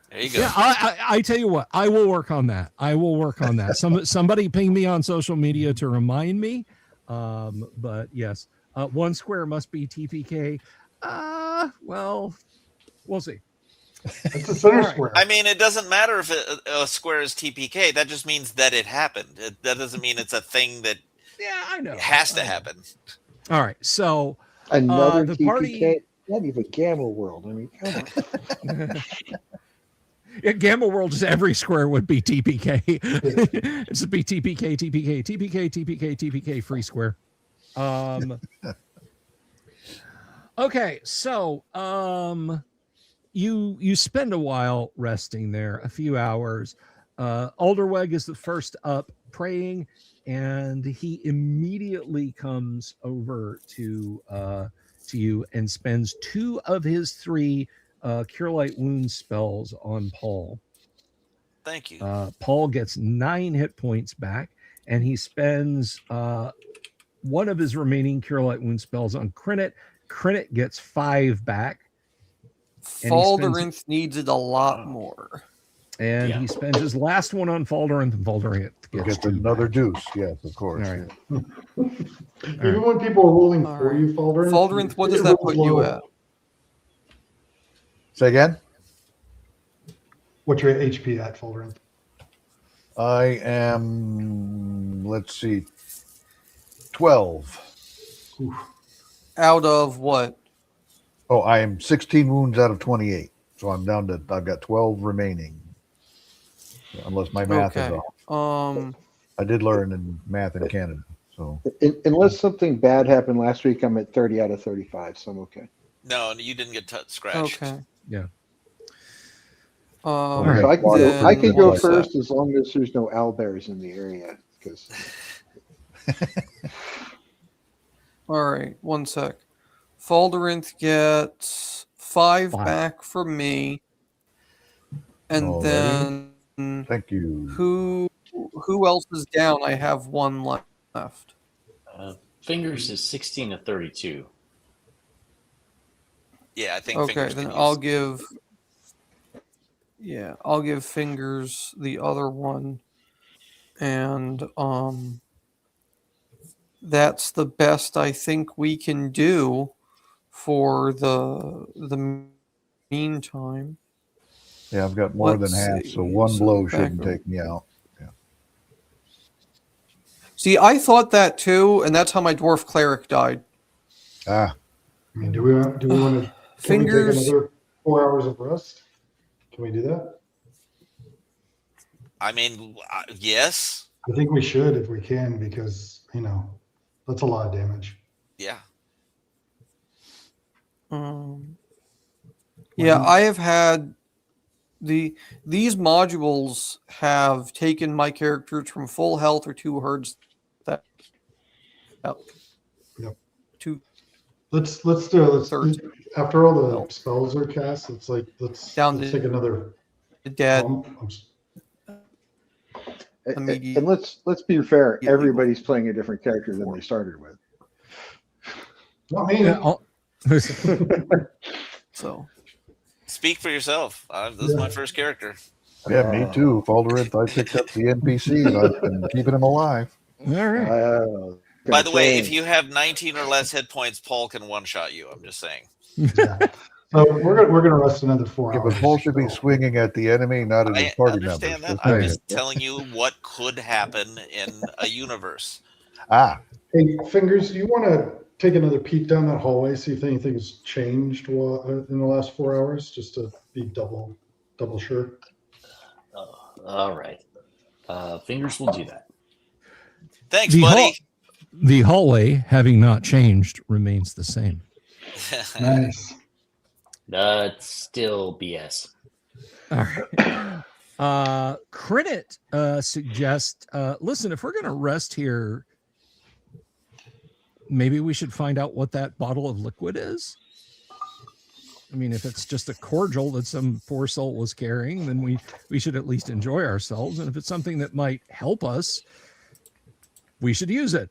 There you go. Yeah, I tell you what, I will work on that. I will work on that. Somebody ping me on social media to remind me. But yes, one square must be TPK. Well, we'll see. It's a center All right. square. I mean, it doesn't matter if a square is TPK. That just means that it happened. That doesn't mean it's a thing that Yeah, I know. has to I know. happen. All right, so another the TPK. party- Not even Gamma World. I mean, come on. yeah, Gamma World is every square would be TPK. It's a be TPK, TPK, TPK, TPK, TPK, free square. Okay, so you spend a while resting there, a few hours. Alderweg is the first up praying, and he immediately comes over to you and spends 2 of his 3 Cure Light Wounds spells on Paul. Thank you. Paul gets 9 hit points back, and he spends 1 of his remaining Cure Light Wound spells on Crinit. Crinit gets 5 back, And he spends- Faldorinth needs it a lot more. and Yeah. he spends his last one on Faldorinth, and Faldorinth You gets get 2 another back. deuce. Yes, of course. All right. Even when people are rolling All for right. you, Faldorinth. Faldorinth, what does it that rolls put you low. at? Say again. What's your HP at, Faldorinth? I am. Let's see. 12. Out of what? Oh, I am 16 wounds out of 28. So I'm down to. I've got 12 remaining. Unless my math is Okay. off. I did learn in math in Canada. So Unless something bad happened last week, I'm at 30 out of 35, so I'm okay. No, you didn't get scratched. Okay. All So right. I can go, I can Then go what's that? first as long as there's no owlbears in the area. Because All right, 1 sec. Faldorinth gets 5 5. back from me, and Alrighty. then Thank you. who else is down? I have 1 left. Fingers is 16 to 32. Yeah, I think Okay, Fingers then can I'll use. give. Yeah, I'll give Fingers the other one, and that's the best I think we can do for the meantime. Yeah, I've got more than Let's half, so see. one So blow back shouldn't over- take me out. See, I thought that too, and that's how my dwarf cleric died. Ah, I mean, do we want to? Can we take Fingers. another 4 hours of rest? Can we do that? I mean, yes. I think we should if we can, because that's a lot of damage. Yeah. Yeah, I have had these modules have taken my characters from full health or 2 herds that Yep. to Let's do it. Let's 13. after all the Well, spells are cast. Let's down take to another dead bump. immediate. and let's be fair. Yeah, Everybody's playing a different character than they started with. Not me. Yeah, So Speak for yourself. This is my first character. yeah, me too. Faldorinth, I picked up the NPCs. I've been keeping them alive. all right. By the way, if you have 19 or less hit points, Paul can one-shot you. I'm just saying. Yeah. So we're gonna rest another 4 Yeah, hours. but Paul should be so- swinging at the enemy, not at his I party understand members. that. I'm Right. just telling you what could happen in a universe. Ah, Hey, Fingers, you want to take another peek down that hallway, see if anything's changed in the last 4 hours, just to be double sure. All right. Fingers will do that. Thanks, The buddy. The hallway, having not changed, remains the same. Nice. That's still BS. All right. Credit suggests, listen, if we're going to rest here, maybe we should find out what that bottle of liquid is. I mean, if it's just a cordial that some poor soul was carrying, then we should at least enjoy ourselves. And if it's something that might help us, we should use it.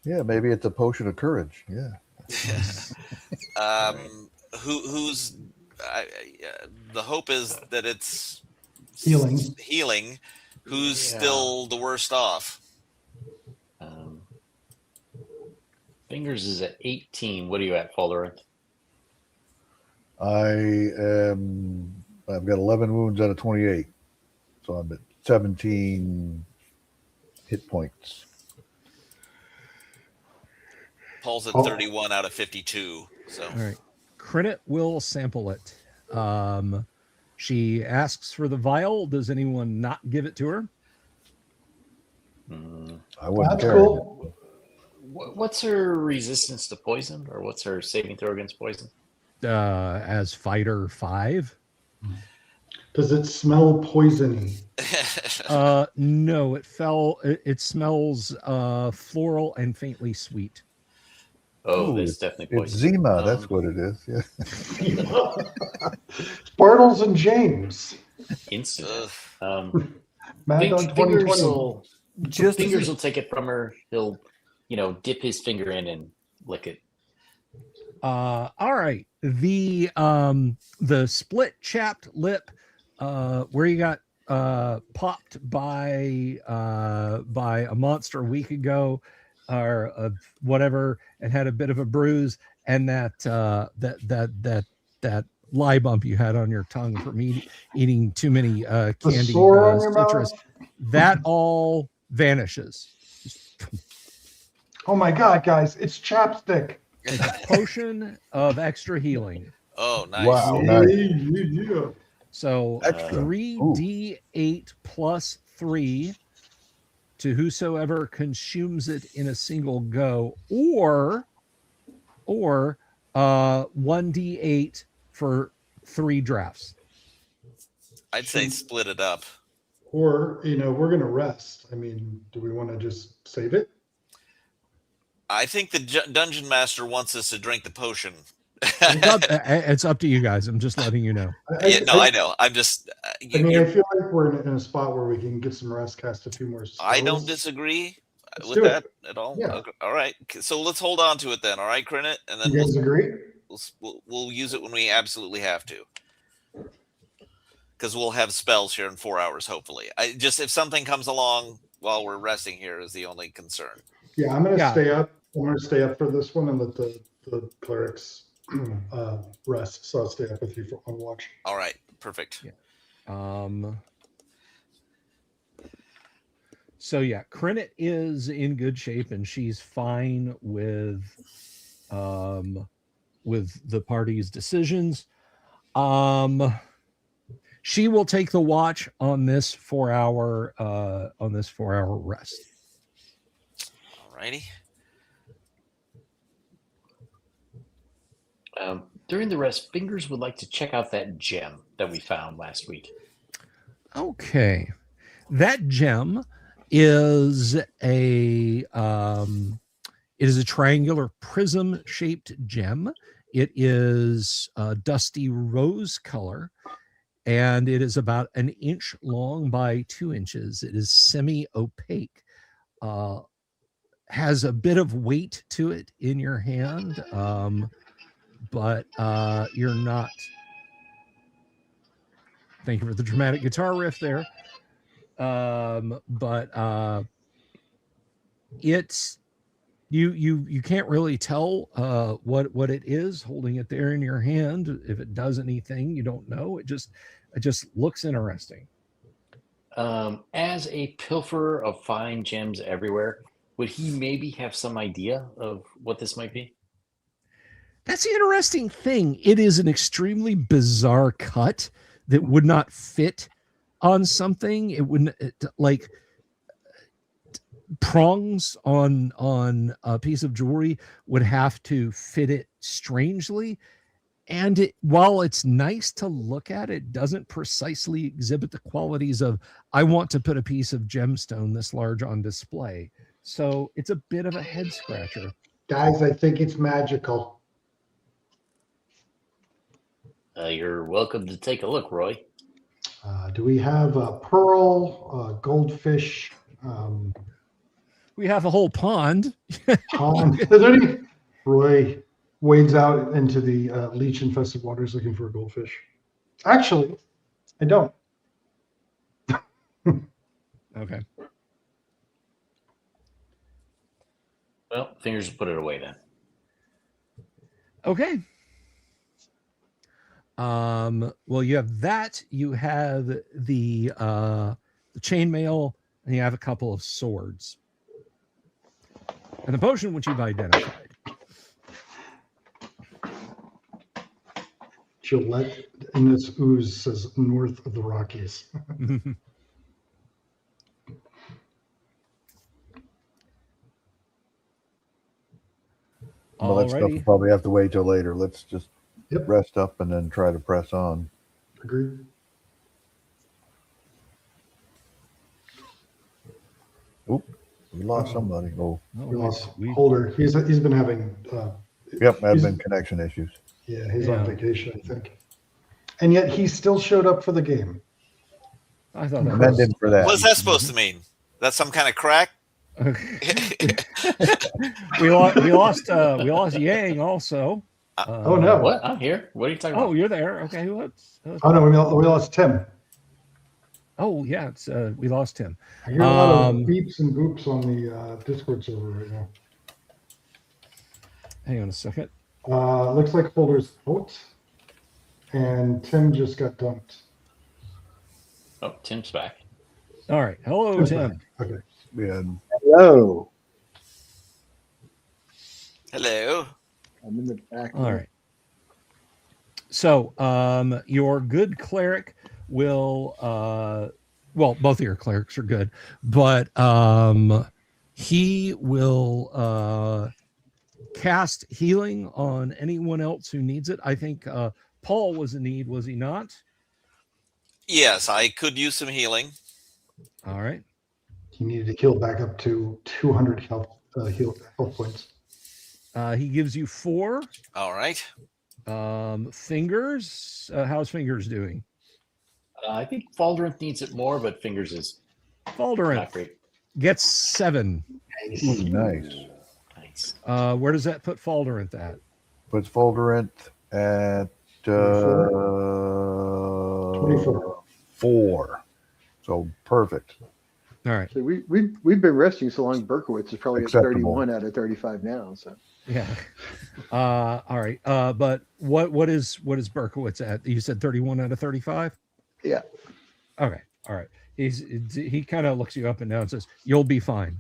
yeah, maybe it's a potion of courage. Yeah. Who's the hope is that it's Healing. Who's still the worst off? Fingers is at 18. What are you at, Faldorinth? I've got 11 wounds out of 28. So I'm at 17 hit points. Paul's at Oh. 31 out of 52. So All right. Credit will sample it. She asks for the vial. Does anyone not give it to her? I wouldn't That's care. cool. What's her resistance to poison, or what's her saving throw against poison? As fighter 5? Does it smell poisony? No, it smells floral and faintly sweet. Oh, Ooh, that's definitely It's poison. Zima, that's what it is. Yeah. Bartles and James. Instant. Ugh. Mad Dog Fingers 2020. will just Fingers will take it from her. He'll, dip his finger in and lick it. All right. The split chapped lip, where you got popped by a monster a week ago, or whatever, and had a bit of a bruise, and that lie bump you had on your tongue from eating too many The candied sore on your citrus, mouth? that all vanishes. Oh my God, guys, it's chapstick. It's a potion of extra healing. Oh, nice. Wow. Yeah, nice. yeah. So Extra. 3d8 plus 3 to whosoever consumes it in a single go, or 1d8 for 3 drafts. I'd say split it up. Or, we're going to rest. I mean, do we want to just save it? I think the dungeon master wants us to drink the potion. It's up to you guys. I'm just letting you know. I know. I'm just. I feel like we're in a spot where we can get some rest, cast a few more spells. I don't disagree with that at all. Yeah. Okay. All right. So let's hold on to it then. All right, Crinit? And then you guys agree? We'll use it when we absolutely have to. Because we'll have spells here in 4 hours, hopefully. If something comes along while we're resting here is the only concern. Yeah, I'm going to stay up. I'm going to stay up for this one and let the clerics rest. So I'll stay up with you on watch. All right. Perfect. Yeah. So yeah, Crinit is in good shape and she's fine with the party's decisions. She will take the watch on this 4 hour rest. All righty. During the rest, Fingers would like to check out that gem that we found last week. Okay, that gem is a triangular prism shaped gem. It is a dusty rose color, and it is about 1 inch long by 2 inches. It is semi-opaque. Has a bit of weight to it in your hand, but you're not. Thank you for the dramatic guitar riff there. But it's you can't really tell what it is holding it there in your hand. If it does anything, you don't know. It just looks interesting. As a pilferer of fine gems everywhere, would he maybe have some idea of what this might be? That's the interesting thing. It is an extremely bizarre cut that would not fit on something. It wouldn't like prongs on a piece of jewelry would have to fit it strangely. And while it's nice to look at, it doesn't precisely exhibit the qualities of, I want to put a piece of gemstone this large on display. So it's a bit of a head scratcher. Guys, I think it's magical. You're welcome to take a look, Roy. Do we have a pearl, goldfish? We have a whole pond. Pond. Is there any? Roy wades out into the leech-infested waters looking for a goldfish. Actually, I don't. Okay. Well, Fingers will put it away then. Okay. Well, you have that. You have the chainmail, and you have a couple of swords, and the potion which you've identified. Gillette in this ooze says north of the Rockies. Well, that stuff will probably have to wait till later. Let's just Yep. rest up and then try to press on. Agreed. Oop, we lost somebody. Oh, We lost Holder. He's been having. yep, admin connection issues. Yeah, he's on vacation, I think. And yet he still showed up for the game. I thought that Commend him for that. What's that supposed to mean? That's some kind of crack? we lost Yang also. Oh no! What? I'm here. What are you talking about? Oh, you're there. Okay, what's? Oh no, we lost Tim. Oh yeah, it's we lost him. I hear a lot of beeps and boops on the Discord server right now. Hang on a second. Looks like Holder's out, and Tim just got dumped. Oh, Tim's back. All right. Hello, Tim's Tim. back. Okay. Yeah. Hello. Hello. I'm in the back. All right. So, your good cleric will, well, both of your clerics are good, but he will cast healing on anyone else who needs it. I think Paul was in need, was he not? Yes, I could use some healing. All right. He needed to heal back up to 200 health points. He gives you 4 All right. fingers. How's fingers doing? I think Faldorinth needs it more, but Fingers is Faldorinth not great. gets 7. Ooh, nice. Nice. Where does that put Faldorinth at? Puts Folderant at 24. 4. So perfect. All right. So we've been resting so long. Berkowitz is probably at Acceptable. 31 out of 35 now. So Yeah. All right. But what is Berkowitz at? You said 31 out of 35? yeah, Okay. All right. He kind of looks you up and down and says, "You'll be fine."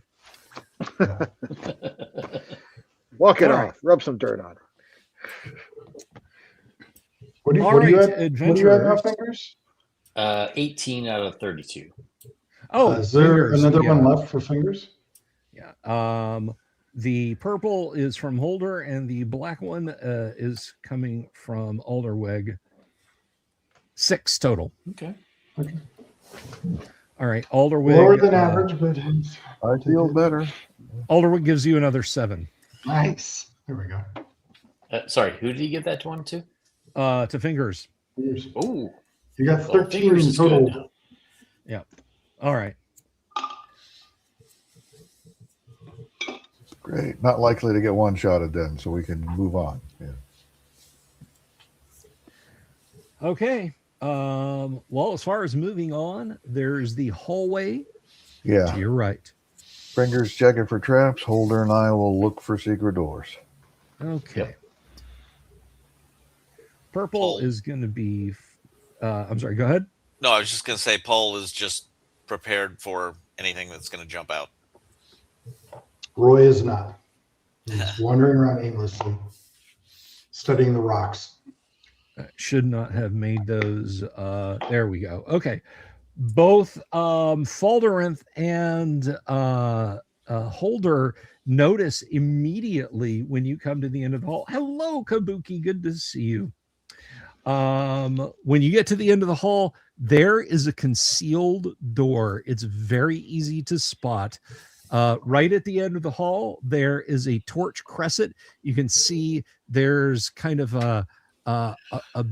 walk it All off, right. rub some dirt on it. What do you, All what do you right, have? What do you have now, adventurers. fingers? 18 out of 32. Oh, Is there fingers, another yeah. one left for fingers? Yeah. The purple is from Holder, and the black one is coming from Alderweg. 6 total. Okay. All right. Alderweg. Lower than average, but I feel better. Alderweg gives you another 7. nice. There we go. Sorry, who did he give that one to? To fingers. Fingers. Oh, You got well, 13 Fingers in is good total. now. All right. Great. Not likely to get one-shotted then, so we can move on. Yeah. Okay. Well, as far as moving on, there's the hallway Yeah. to your right. Fingers checking for traps. Holder and I will look for secret doors. Okay. Yep. Purple Paul. is going to be. I'm sorry. Go ahead. No, I was just going to say Paul is just prepared for anything that's going to jump out. Roy is not. He's wandering around aimlessly, studying the rocks. Should not have made those. There we go. Okay. Both Faldorinth and Holder notice immediately when you come to the end of the hall. Hello, Kabuki. Good to see you. When you get to the end of the hall, there is a concealed door. It's very easy to spot. Right at the end of the hall, there is a torch crescent. You can see there's kind of a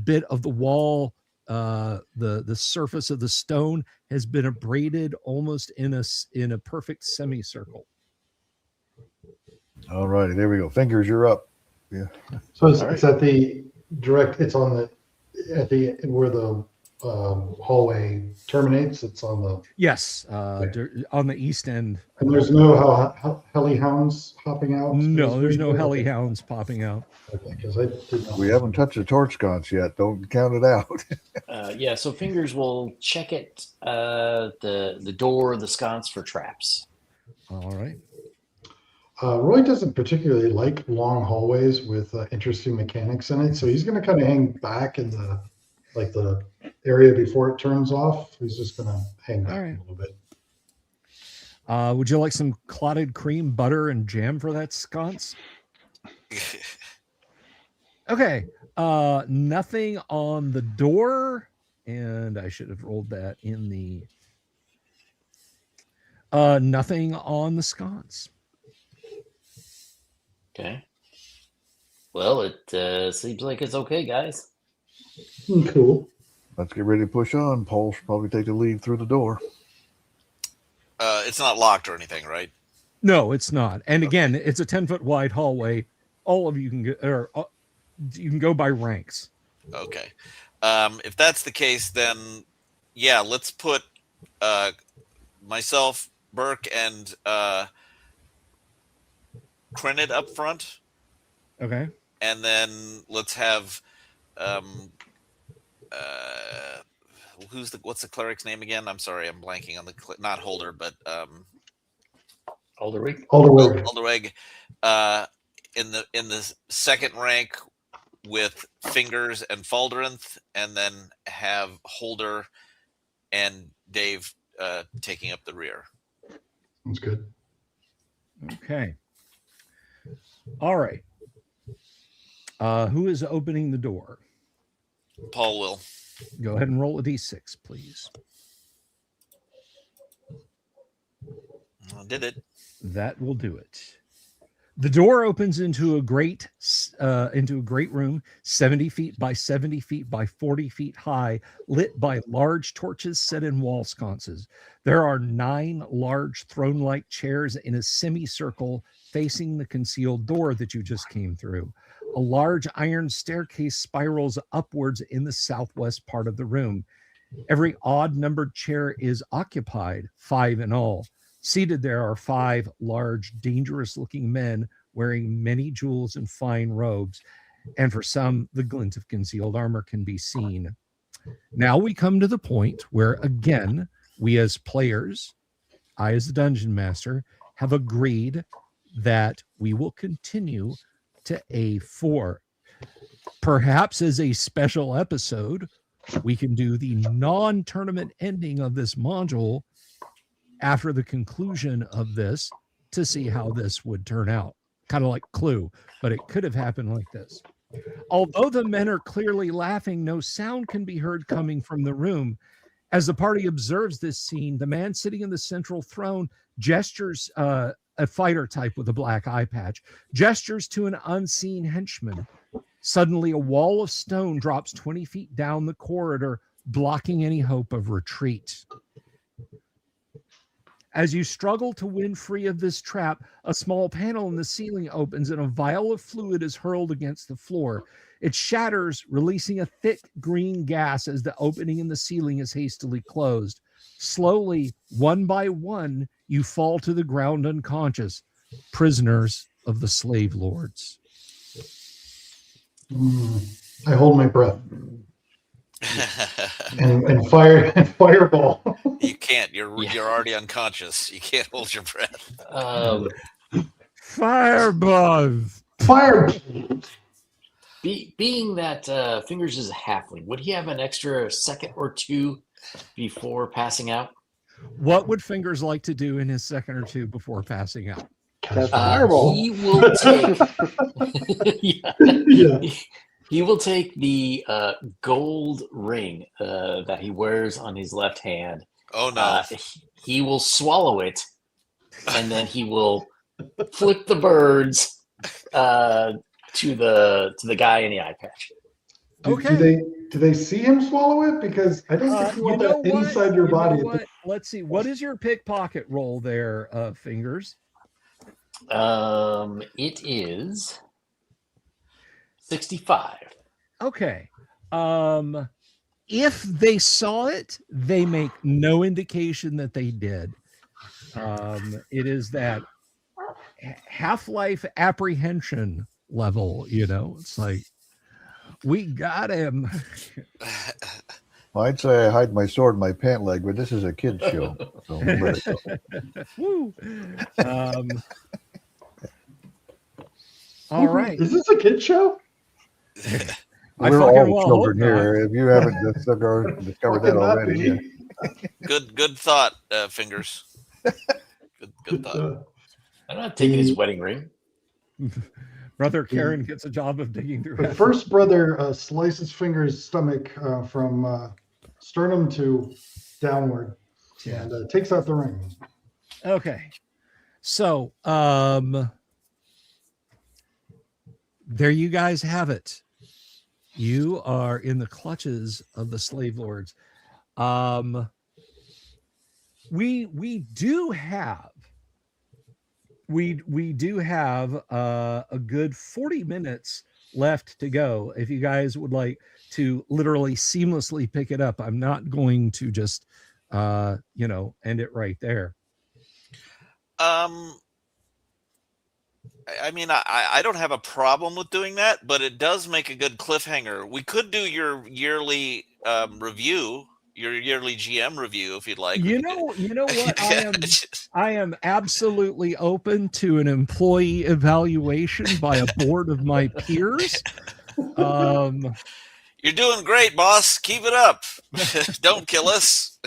bit of the wall. The surface of the stone has been abraded almost in a perfect semicircle. All righty, there we go. Fingers, you're up. Yeah. So it's, All it's at the direct. It's on the where the hallway terminates. It's on the. Yes, on the east end. And there's no heli hounds hopping out. No, there's no heli hounds popping out. Okay, because I did not. We haven't touched the torch sconce yet. Don't count it out. Yeah, so Fingers will check it, the door, the sconce for traps. All right. Roy doesn't particularly like long hallways with interesting mechanics in it, so he's going to kind of hang back in the area before it turns off. He's just going to hang back All right. a little bit. Would you like some clotted cream, butter, and jam for that sconce? Okay. Nothing on the door, and I should have rolled that in the. Nothing on the sconce. Okay. Well, it seems like it's okay, guys. Cool. Let's get ready to push on. Paul should probably take the lead through the door. It's not locked or anything, right? No, it's not. And again, it's a 10-foot wide hallway. All of you can go, or you can go by ranks. Okay. If that's the case, then yeah, let's put myself, Burke, and Crenid up front, Okay. and then let's have what's the cleric's name again? I'm sorry, I'm blanking on not Holder, but Alderwick? Alderweg in the second rank with Fingers and Faldorinth, and then have Holder and Dave taking up the rear. Sounds good. Okay. All right. Who is opening the door? Paul will. Go ahead and roll a d6, please. Did it? That will do it. The door opens into a great room, 70 feet by 70 feet by 40 feet high, lit by large torches set in wall sconces. There are 9 large throne-like chairs in a semicircle facing the concealed door that you just came through. A large iron staircase spirals upwards in the southwest part of the room. Every odd-numbered chair is occupied, 5 in all. Seated there are 5 large, dangerous-looking men wearing many jewels and fine robes, and for some, the glint of concealed armor can be seen. Now we come to the point where, again, we as players, I as the dungeon master, have agreed that we will continue to A4. Perhaps as a special episode, we can do the non-tournament ending of this module after the conclusion of this to see how this would turn out. Kind of like Clue, but it could have happened like this. Although the men are clearly laughing, no sound can be heard coming from the room. As the party observes this scene, the man sitting in the central throne gestures, a fighter type with a black eye patch, gestures to an unseen henchman. Suddenly, a wall of stone drops 20 feet down the corridor, blocking any hope of retreat. As you struggle to win free of this trap, a small panel in the ceiling opens and a vial of fluid is hurled against the floor. It shatters, releasing a thick green gas as the opening in the ceiling is hastily closed. Slowly, one by one, you fall to the ground unconscious, prisoners of the slave lords. I hold my breath and fireball. You can't. You're already unconscious. You can't hold your breath. Fireball. Fire. Being that Fingers is a halfling, would he have an extra second or two before passing out? What would Fingers like to do in his second or two before passing out? Cast fireball. He will take. Yeah. He will take the gold ring that he wears on his left hand. Oh no! He will swallow it, and then he will flip the birds to the guy in the eye patch. Okay. Do they see him swallow it? Because I don't think you want that inside your body. Let's see. What is your pickpocket roll there, Fingers? It is 65. Okay. If they saw it, they make no indication that they did. It is that Half-Life apprehension level, it's like, we got him. I'd say I hide my sword in my pant leg, but this is a kid's show. So let it go. Woo. All right. Is this a kid show? We're all children here. If you haven't discovered that already. Yeah. Good thought, Fingers. Good thought. I'm not taking his wedding ring. Brother Karen gets a job of digging through. The first brother slices Fingers' stomach from sternum to downward and takes out the ring. Okay. So, there you guys have it. You are in the clutches of the slave lords. We do have a good 40 minutes left to go. If you guys would like to literally seamlessly pick it up, I'm not going to just end it right there. I mean, I don't have a problem with doing that, but it does make a good cliffhanger. We could do your yearly review, your yearly GM review, if you'd like. You know what? I am absolutely open to an employee evaluation by a board of my peers. You're doing great, boss. Keep it up. Don't kill us.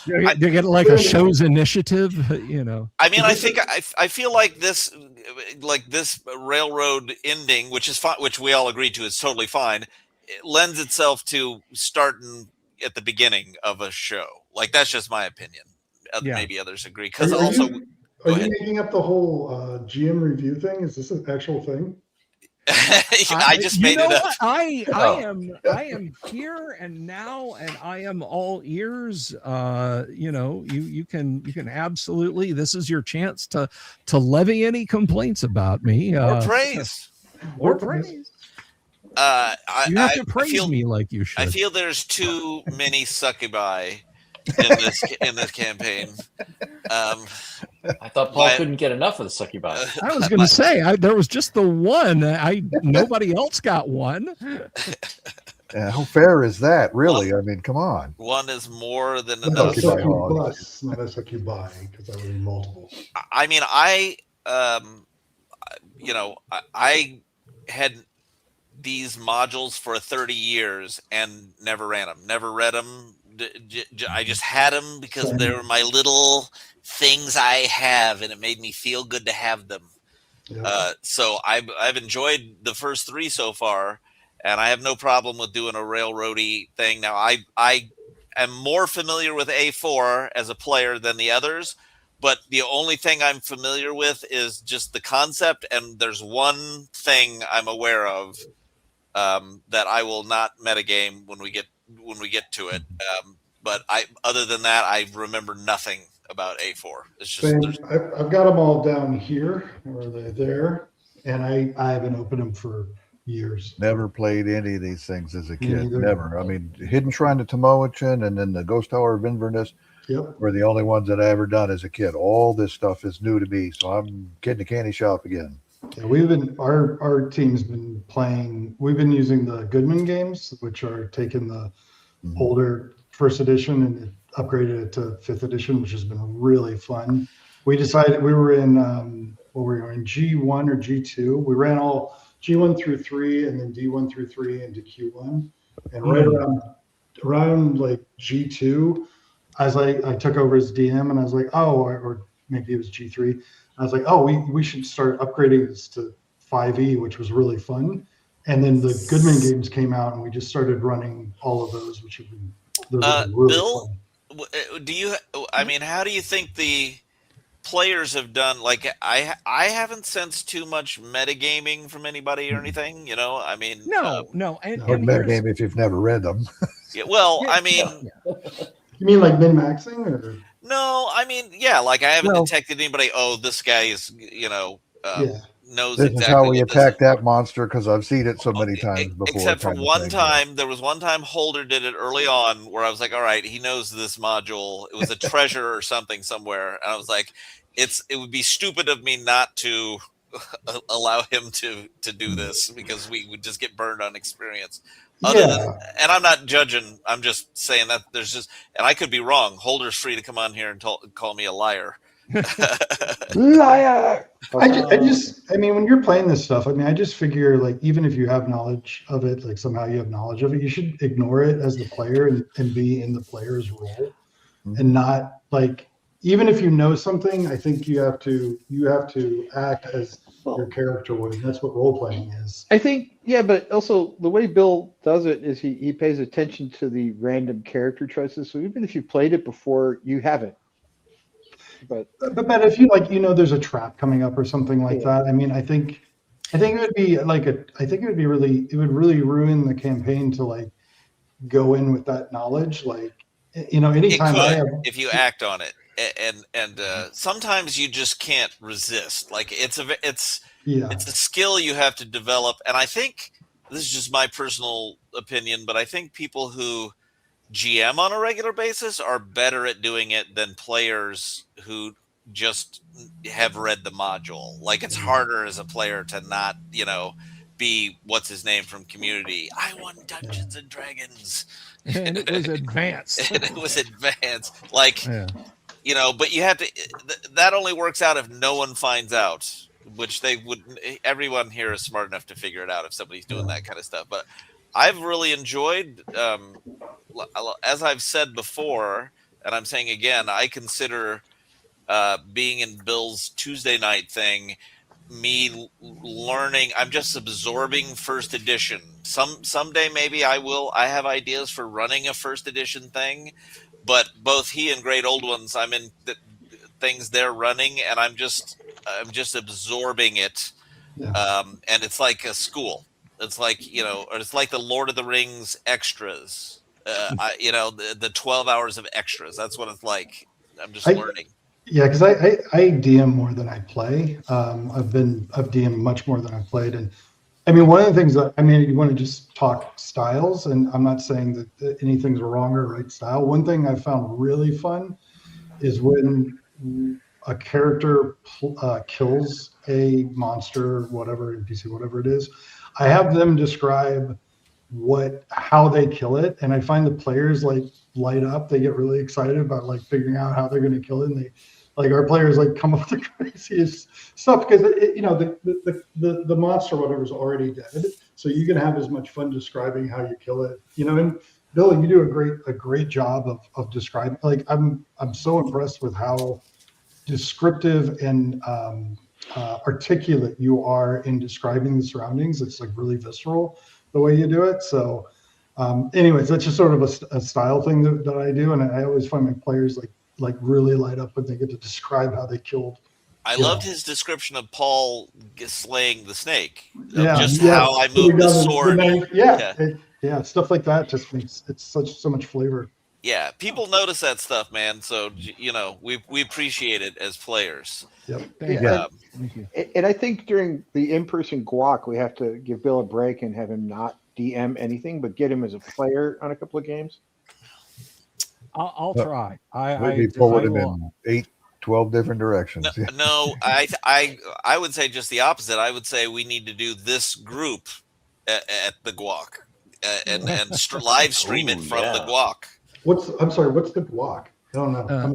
They get like a show's initiative, I mean, I feel like this railroad ending, which is fine, which we all agree to is totally fine, it lends itself to starting at the beginning of a show. Like that's just my opinion. Yeah. Maybe others agree. Are Because you, also, are go you ahead. making up the whole GM review thing? Is this an actual thing? I just you made know it up. what? I am here and now, and I am all ears. You can absolutely. This is your chance to levy any complaints about me Or praise. or praise. You have to I praise feel me like you should. I feel there's too many succubi in this campaign. I thought Paul couldn't get enough of the succubi. I was going to say there was just the one. Nobody else got one. How fair is that, really? I mean, come on. One is more than Not enough. a succubus, not a succubi, because that would be multiple. I mean, I had these modules for 30 years and never ran them, never read them. I just had them because they were my little things I have, and it made me feel good to have them. Yeah. So I've enjoyed the first 3 so far, and I have no problem with doing a railroady thing. Now I am more familiar with A4 as a player than the others, but the only thing I'm familiar with is just the concept, and there's one thing I'm aware of that I will not metagame when we get to it. But other than that, I remember nothing about A4. It's just I've got them all down here, or they're there, and I haven't opened them for years. Never played any of these things as a kid. neither. Never. I mean, Hidden Shrine of Tomoachin and then the Ghost Tower of Inverness Yep. were the only ones that I ever done as a kid. All this stuff is new to me, so I'm kid in the candy shop again. Yeah, our team's been playing. We've been using the Goodman games, which are taking the older first edition and upgraded it to 5th edition, which has been really fun. We decided we were in what were we in G1 or G2. We ran all G1 through 3 and then D1 through 3 into Q1, and right around like G2, I took over as DM, and I was like, or maybe it was G3. I was like, we should start upgrading this to 5e, which was really fun. And then the Goodman games came out, and we just started running all of those, which have been really Bill, fun. do you? I mean, how do you think the players have done? Like, I haven't sensed too much metagaming from anybody or anything. You know, I mean, no. And metagame if you've never read them. Yeah, well, I mean, you mean like min-maxing, or? No, I mean, yeah, like I haven't detected anybody. Oh, this guy is, knows This exactly is how we what attack that monster because I've seen it so many times before. Except for one time, there was one time Holder did it early on where I was like, all right, he knows this module. It was a treasure or something somewhere. And I was like, it would be stupid of me not to allow him to do this because we would just get burned on experience. And I'm not judging. I'm just saying that there's just, and I could be wrong. Holder's free to come on here and call me a liar. Liar. I mean, when you're playing this stuff, I mean, I just figure like, even if you have knowledge of it, like somehow you have knowledge of it, you should ignore it as the player and be in the player's role and not like, even if you know something, I think you have to act as your character would. That's what role playing is. I think, yeah, but also the way Bill does it is he pays attention to the random character choices. So even if you played it before, you haven't. But if you like, there's a trap coming up or something like that. I mean, I think it would be like it would really ruin the campaign to like go in with that knowledge. Like, anytime if you act on it. And sometimes you just can't resist. Like it's a skill you have to develop. And I think this is just my personal opinion, but I think people who GM on a regular basis are better at doing it than players who just have read the module. Like it's harder as a player to not, be what's his name from Community. I won Dungeons and Dragons. And it was advanced. Like, but you have to, that only works out if no one finds out, which they wouldn't. Everyone here is smart enough to figure it out if somebody's doing that kind of stuff. But I've really enjoyed, as I've said before, and I'm saying again, I consider being in Bill's Tuesday night thing me learning. I'm just absorbing first edition. Someday maybe I have ideas for running a first edition thing, but both he and Great Old Ones, I'm in things they're running, and I'm just absorbing it. Yeah. And it's like a school. It's like, or it's like the Lord of the Rings extras. The 12 hours of extras. That's what it's like. I'm just I, learning. yeah, because I DM more than I play. I've DM'd much more than I've played, and I mean, one of the things that, I mean, you want to just talk styles, and I'm not saying that anything's wrong or right style. One thing I found really fun is when a character kills a monster, whatever, NPC, whatever it is. I have them describe how they kill it, and I find the players like light up. They get really excited about like figuring out how they're going to kill it, and they like our players like come up with the craziest stuff because the monster whatever is already dead, so you can have as much fun describing how you kill it. And Bill, you do a great job of describing. Like I'm so impressed with how descriptive and articulate you are in describing the surroundings. It's like really visceral the way you do it. So, anyways, that's just sort of a style thing that I do, and I always find my players like really light up when they get to describe how they killed. I loved his description of Paul slaying the snake. Yeah, just how I moved the sword. Yeah, stuff like that just makes it so much flavor. Yeah, people notice that stuff, man. So we appreciate it as players. Yep. Thank you. And I think during the in-person guac, we have to give Bill a break and have him not DM anything, but get him as a player on a couple of games. I'll try. Maybe pull it in 8-12 different directions. No, I would say just the opposite. I would say we need to do this group at the guac and live stream it from the guac. I'm sorry, what's the guac? I don't know.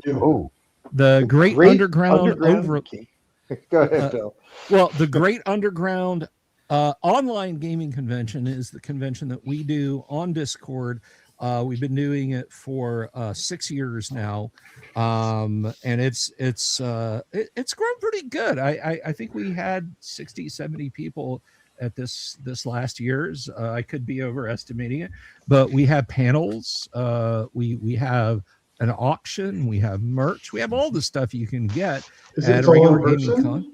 The Great Underground over. Go ahead, Bill. Well, the Great Underground online gaming convention is the convention that we do on Discord. We've been doing it for 6 years now, and it's grown pretty good. I think we had 60, 70 people at this last year's. I could be overestimating it, but we have panels. We have an auction. We have merch. We have all the stuff you can get at a regular gaming con.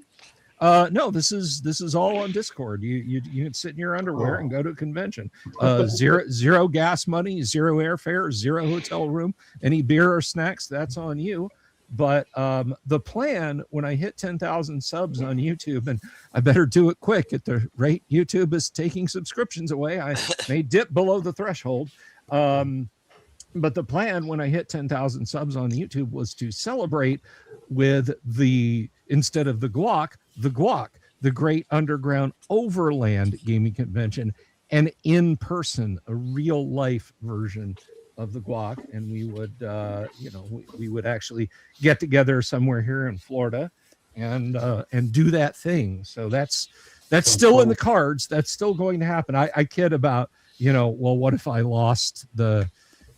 No, this is all on Discord. You can sit in your underwear and go to a convention. Zero gas money, zero airfare, zero hotel room, any beer or snacks, that's on you. But the plan when I hit 10,000 subs on YouTube, and I better do it quick at the rate YouTube is taking subscriptions away, I may dip below the threshold. But the plan when I hit 10,000 subs on YouTube was to celebrate with instead of the guac, the Great Underground Overland Gaming Convention, an in-person, a real life version of the guac. And we would, we would actually get together somewhere here in Florida and do that thing. So that's still in the cards. That's still going to happen. I kid about, well, what if I lost the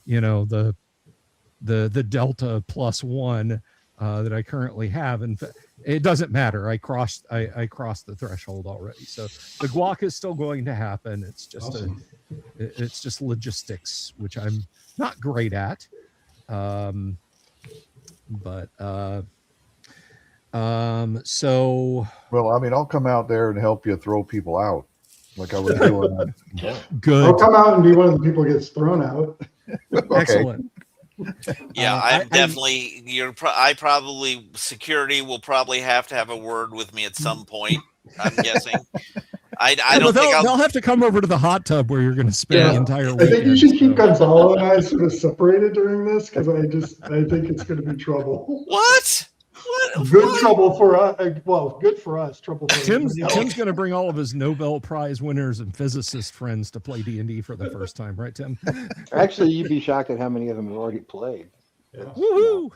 Delta +1 that I currently have, and it doesn't matter. I crossed the threshold already, so the guac is still going to happen. It's just awesome. It's just logistics, which I'm not great at, so well, I mean, I'll come out there and help you throw people out like I was doing. Good. I'll come out and be one of the people who gets thrown out. Okay. Excellent. Yeah, I'm definitely. I probably security will probably have to have a word with me at some point. I'm guessing. I don't think they'll have to come over to the hot tub where you're going to spend the entire weekend. I think you should keep Gonzalo and I sort of separated during this because I think it's going to be trouble. What? Trouble for us. Well, good for us. Trouble for Tim's going to bring all of his Nobel Prize winners and physicist friends to play D&D for the first time, right, Tim? Actually, you'd be shocked at how many of them have already played. Yeah. Woohoo!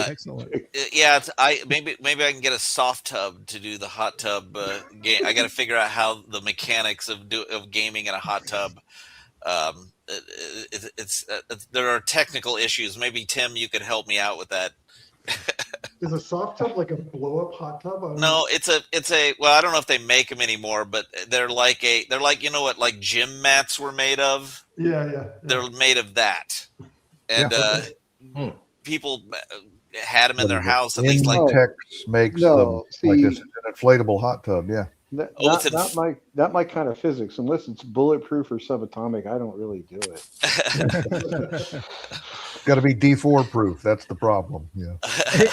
Excellent. Yeah, maybe I can get a soft tub to do the hot tub game. I got to figure out how the mechanics of gaming in a hot tub. There are technical issues. Maybe Tim, you could help me out with that. Is a soft tub like a blow up hot tub? I don't No, it's a well, I don't know if they make them anymore, but they're like you know what like gym mats were made of. Yeah. They're made of that, and Hmm. people had them in What their is it? house at least like Intex makes No, them see- like this, an inflatable hot tub. Yeah. Oh, it's Not my kind of physics. Unless it's bulletproof or subatomic, I don't really do it. Got to be D4 proof. That's the problem. Yeah.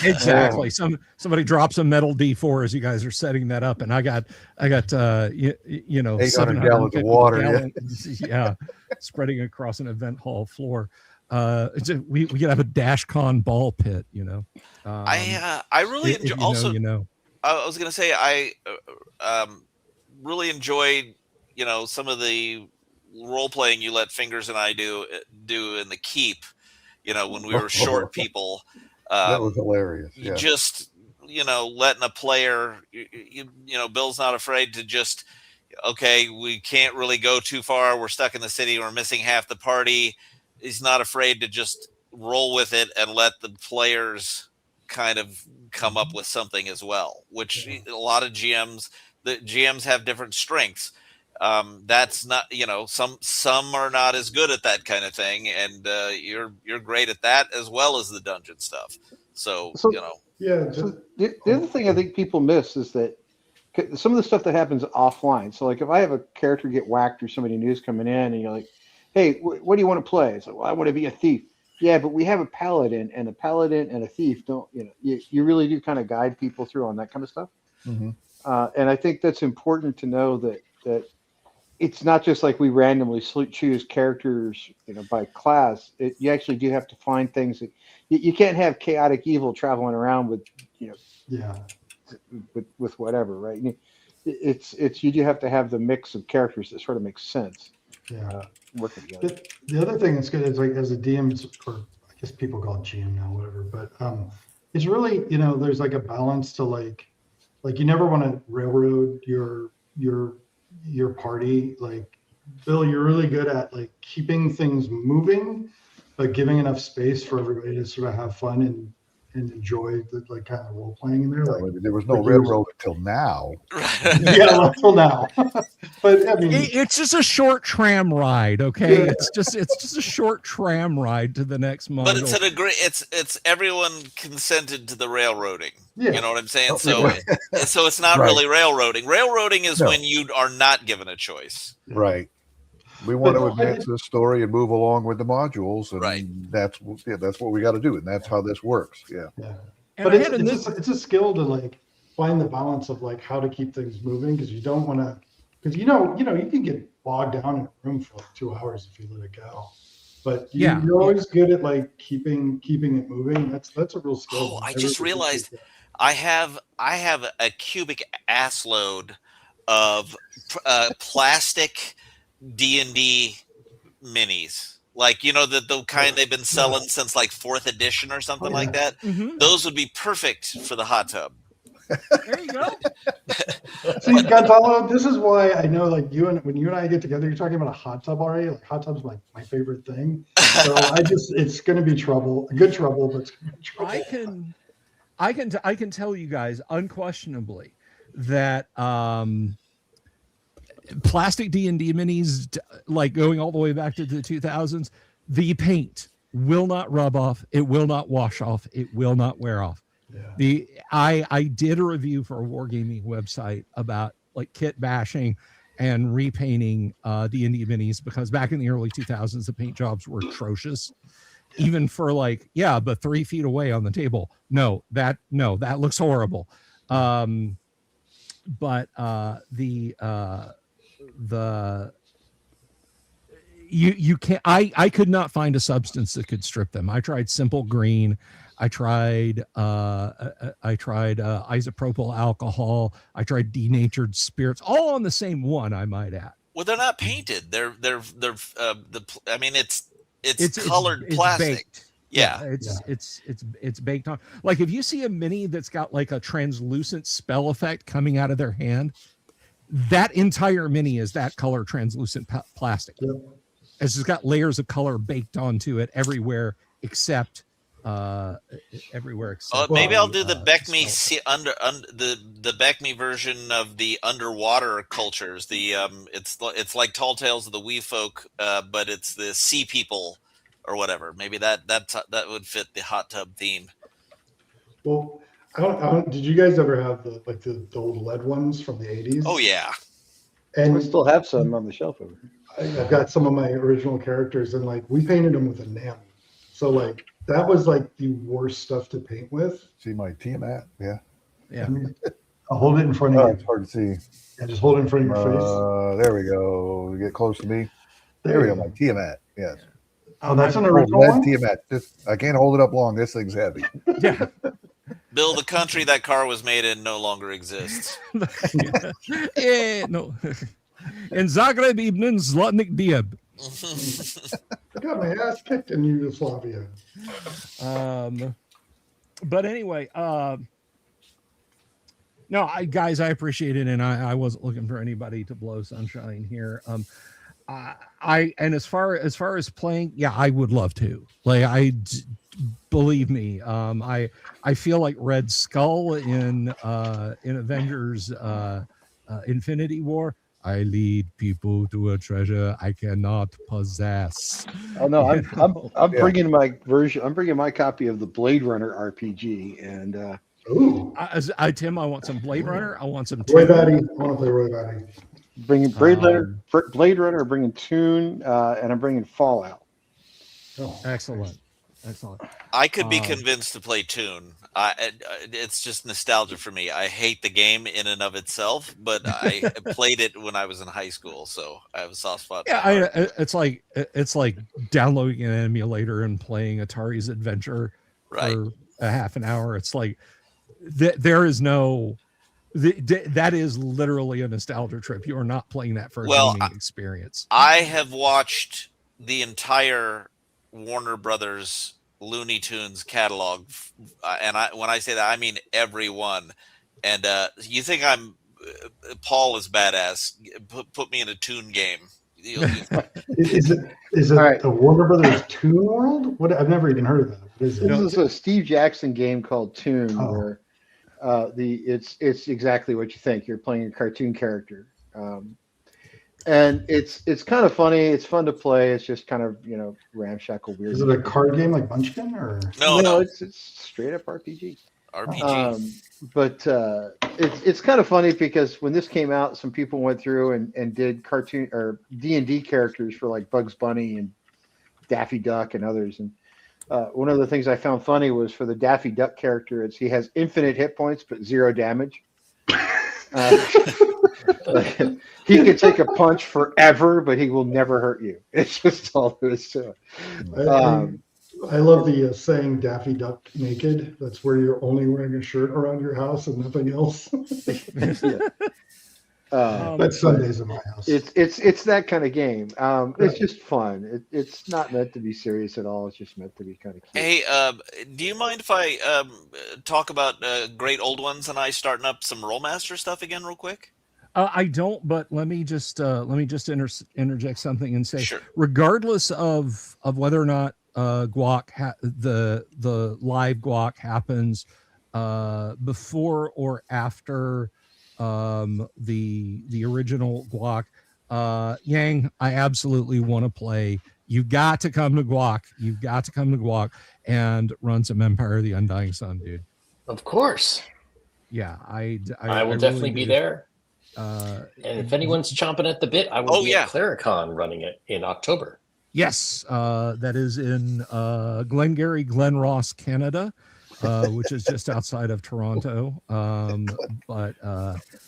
Exactly. Somebody drops a metal D4 as you guys are setting that up, and I got you know 800 gallons of water. gallons, yeah, spreading across an event hall floor. We could have a DashCon ball pit. You know. I really enjoy also. I was gonna say I really enjoyed some of the role playing you let Fingers and I do in the Keep. When we were short people, That was hilarious. you Yeah. just letting a player, Bill's not afraid to just, okay, we can't really go too far. We're stuck in the city. We're missing half the party. He's not afraid to just roll with it and let the players kind of come up with something as well, which a lot of the GMs have different strengths. That's not, some are not as good at that kind of thing. And you're great at that as well as the dungeon stuff. So Yeah. So the other thing I think people miss is that some of the stuff that happens offline. So like if I have a character get whacked or somebody new's coming in and you're like, hey, what do you want to play? It's like, well, I want to be a thief. Yeah, but we have a paladin, and a thief don't, you really do kind of guide people through on that kind of stuff. Mhm. And I think that's important to know that it's not just like we randomly choose characters, by class. You actually do have to find things that you can't have chaotic evil traveling around with, Yeah. with whatever, right? It's you do have to have the mix of characters that sort of makes sense. Yeah. Working together. The other thing that's good is like as a DM, or I guess people call it GM now, whatever. But it's really there's like a balance to like you never want to railroad your party. Like Bill, you're really good at like keeping things moving, but giving enough space for everybody to sort of have fun and enjoy the like kind of role playing in there. Like There was no railroad until now. yeah, until now. But I mean, It's just a short tram ride, okay? Yeah. It's just a short tram ride to the next module. but it's everyone consented to the railroading. Yeah. You know what I'm saying? Okay. So it's not Right. really railroading. Railroading is No. when you are not given a choice. Right. We want to no, I advance the story and move along with the modules, and Right. that's what we got to do, and that's how this works. Yeah. yeah. And But I had it's a skill to like find the balance of like how to keep things moving, because you don't want to, because you can get bogged down in a room for like 2 hours if you let it go. But you're always good at like keeping it moving. That's a real skill. Oh, I just realized I have a cubic ass load of plastic D&D minis. Like, the kind they've been selling since like 4th edition or something like that. Mhm. Those would be perfect for the hot tub. There you go. See, Gonzalo, this is why I know like when you and I get together, you're talking about a hot tub already. Like hot tub's my favorite thing. So it's going to be trouble, good trouble, but it's going to be trouble. I can tell you guys unquestionably that plastic D&D minis, like going all the way back to the 2000s, the paint will not rub off. It will not wash off. It will not wear off. Yeah. I did a review for a wargaming website about like kit bashing and repainting D&D minis, because back in the early 2000s the paint jobs were atrocious, even for like but 3 feet away on the table. That looks horrible. But you can't. I could not find a substance that could strip them. I tried simple green. I tried isopropyl alcohol. I tried denatured spirits, all on the same one, I might add. Well, they're not painted. It's colored plastic. Baked. Yeah. It's baked on. Like if you see a mini that's got like a translucent spell effect coming out of their hand, that entire mini is that color translucent plastic. Yep. It's just got layers of color baked onto it everywhere except everywhere except maybe I'll do the the Beckme skeleton. the Beckme version of the underwater cultures. The it's like Tall Tales of the Wee Folk, but it's the sea people or whatever. Maybe that would fit the hot tub theme. Well, did you guys ever have the old lead ones from the 80s? Oh yeah. I And still have some on the shelf over here. I've got some of my original characters, and like we painted them with enamel. So like that was like the worst stuff to paint with. See my Tiamat? Yeah. Yeah. And I'll hold it in front Oh, of it's you. hard to see. Yeah, just hold it in front of your face. There we go. Get close to me. There we go. My Tiamat. Yes. Oh, that's an Oh, original lead one? Tiamat. I can't hold it up long. This thing's heavy. Yeah. Bill, the country that car was made in no longer exists. Yeah, no. In Zagreb, Ibn Zlotnik Diab. I got my ass kicked in Yugoslavia. But anyway, no, guys, I appreciate it, and I wasn't looking for anybody to blow sunshine here. And as far as playing, yeah, I would love to. Like, believe me, I feel like Red Skull in Avengers Infinity War. I lead people to a treasure I cannot possess. Oh no, I'm Yeah. bringing my version. I'm bringing my copy of the Blade Runner RPG, and Ooh. Tim, I want some Blade Runner. I want some Roy Toon. Batty. I want to play Roy Batty. bringing Blade Runner, bringing Toon, and I'm bringing Fallout. Oh. Excellent. I could be convinced to play Toon. It's just nostalgia for me. I hate the game in and of itself, but I played it when I was in high school, so I have a soft spot. Yeah, it's like downloading an emulator and playing Atari's Adventure Right. for a half an hour. It's like there is no. That is literally a nostalgia trip. You are not playing that for a gaming experience. I have watched the entire Warner Brothers Looney Tunes catalog, and when I say that, I mean every one. And you think I'm Paul is badass? Put me in a Toon game. Is it All right. the Warner Brothers Toon World? What? I've never even heard of that. What is it? This is a Steve Jackson game called Toon, Oh. where it's exactly what you think. You're playing a cartoon character, and it's kind of funny. It's fun to play. It's just kind of ramshackle weird. Is it a card game like Munchkin or? No. It's straight up RPG. RPG. But it's kind of funny because when this came out, some people went through and did cartoon or D&D characters for like Bugs Bunny and Daffy Duck and others. And one of the things I found funny was for the Daffy Duck character, he has infinite hit points but 0 damage. He could take a punch forever, but he will never hurt you. It's just all there is to it. I love the saying Daffy Duck naked. That's where you're only wearing a shirt around your house and nothing else. That's Sundays in my house. It's that kind of game. It's just fun. It's not meant to be serious at all. It's just meant to be kind of cute. Hey, do you mind if I talk about Great Old Ones and I starting up some Rollmaster stuff again real quick? I don't, but let me just interject something and say, Sure. regardless of whether or not Guac the live Guac happens before or after the original Guac, Yang, I absolutely want to play. You've got to come to Guac. You've got to come to Guac and run some Empire of the Undying Sun, dude. Of course. Yeah, I will really definitely be do. there. And if anyone's chomping at the bit, I will be at Claricon running it in October. Yes, that is in Glengarry, Glen Ross, Canada, which is just outside of Toronto. But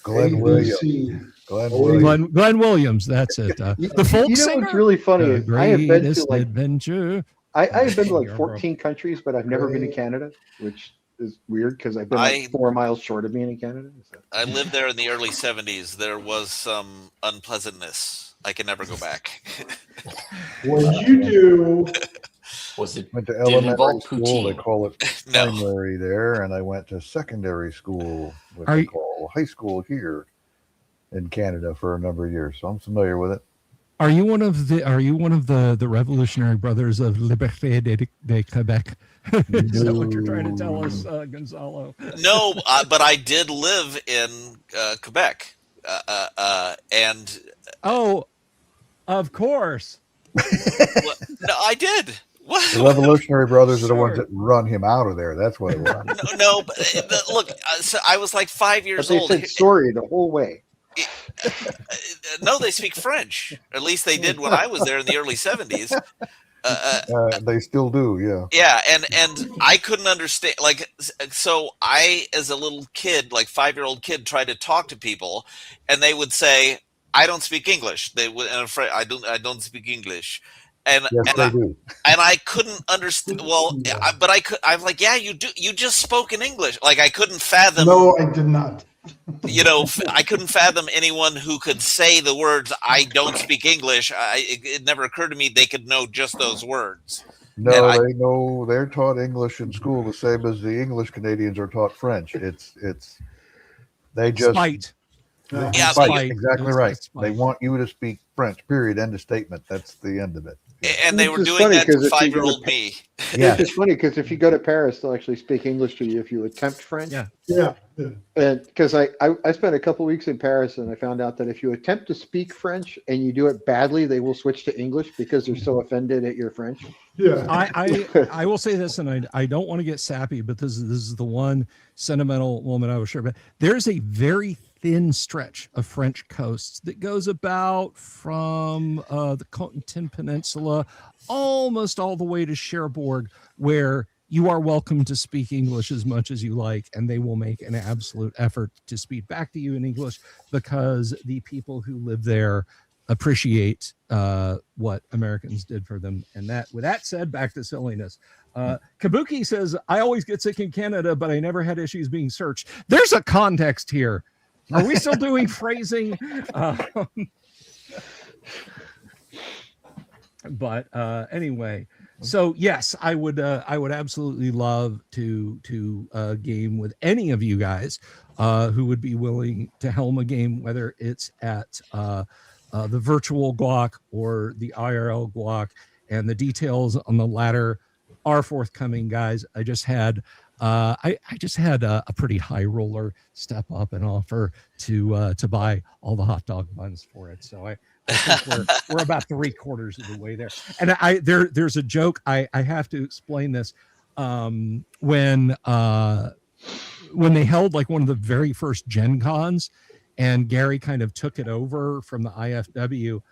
Glenn Williams. Glenn Williams, that's it. The folk singer. What's really funny? I have been to like adventure. I have been to like 14 countries, but I've never been to Canada, which is weird because I've been like 4 miles short of being in Canada. So. I lived there in the early 70s. There was some unpleasantness. I can never go back. What did you do? Was it? Went to Did it elementary involve school. poutine? They call it No. primary there, and I went to secondary school, which Are they you- call high school here in Canada for a number of years. So I'm familiar with it. Are you one of the revolutionary brothers of Liberté de Quebec? Is that what you're trying to tell us, Gonzalo? No, but I did live in Quebec, and Oh, of course. no, I did. The What? Revolutionary Brothers are the ones Sure. that run him out of there. That's what it was. No, but look, so I was like 5 But years they old. said sorry the whole way. No, they speak French. At least they did when I was there in the early 70s. They still do, yeah. Yeah, and I couldn't understand, like, so I, as a little kid, like 5-year-old kid, tried to talk to people, and they would say, "I don't speak English." They would, and I'm afraid I don't speak English, and Yes, and they I, do. and I couldn't understand. Well, but I could. I'm like, yeah, you just spoke in English. Like I couldn't fathom. No, I did not. I couldn't fathom anyone who could say the words "I don't speak English." It never occurred to me they could know just those words. No, they know they're taught English in school the same as the English Canadians are taught French. They just Spite. Yeah, spite. Exactly It's right. spite. They want you to speak French. Period. End of statement. That's the end of it. And they were Which is doing funny, that to 'cause if you go to 5-year-old me. Yeah. It's funny because if you go to Paris, they'll actually speak English to you if you attempt French. Yeah. Yeah. And because I spent a couple weeks in Paris and I found out that if you attempt to speak French and you do it badly, they will switch to English because they're so offended at your French. Yeah. I will say this, and I don't want to get sappy, but this is the one sentimental moment I was sure about. There's a very thin stretch of French coast that goes about from the Cotentin Peninsula almost all the way to Cherbourg, where you are welcome to speak English as much as you like, and they will make an absolute effort to speak back to you in English because the people who live there appreciate what Americans did for them. And that, with that said, back to silliness. Kabuki says, I always get sick in Canada, but I never had issues being searched. There's a context here. Are we still doing phrasing? But anyway, so yes, I would absolutely love to game with any of you guys who would be willing to helm a game, whether it's at the virtual Glock or the IRL Glock, and the details on the latter are forthcoming, guys. I just had a pretty high roller step up and offer to buy all the hot dog buns for it. So I think we're about 3/4 of the way there. And there's a joke. I have to explain this. When they held like one of the very first Gen Cons, and Gary kind of took it over from the IFW.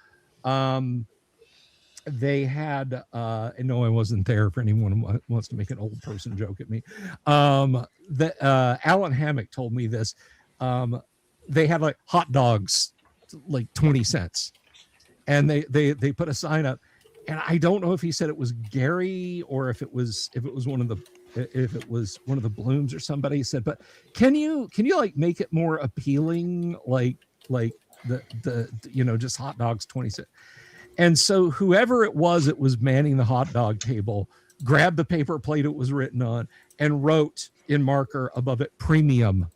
They had and no, I wasn't there for anyone who wants to make an old person joke at me. Alan Hammock told me this. They had like hot dogs, like 20 cents. And they put a sign up. And I don't know if he said it was Gary or if it was one of the Blooms or somebody. He said, but can you like make it more appealing, like the just hot dogs 20 cents. And so whoever it was manning the hot dog table grabbed the paper plate it was written on and wrote in marker above it premium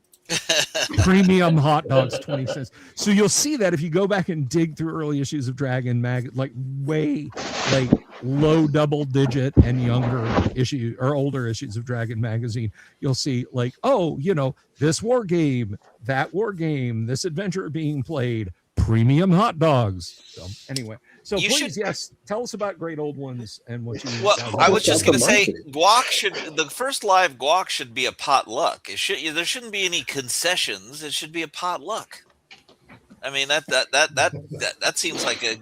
hot dogs 20 cents. So you'll see that if you go back and dig through early issues of Dragon Mag, like way like low double digit and younger issue or older issues of Dragon magazine, you'll see like, oh, this war game, that war game, this adventure being played, premium hot dogs. So anyway, so please, yes, tell us about Great Old Ones and what you. Well, I was just going to say, the first live Guac should be a potluck. There shouldn't be any concessions. It should be a potluck. I mean that seems like a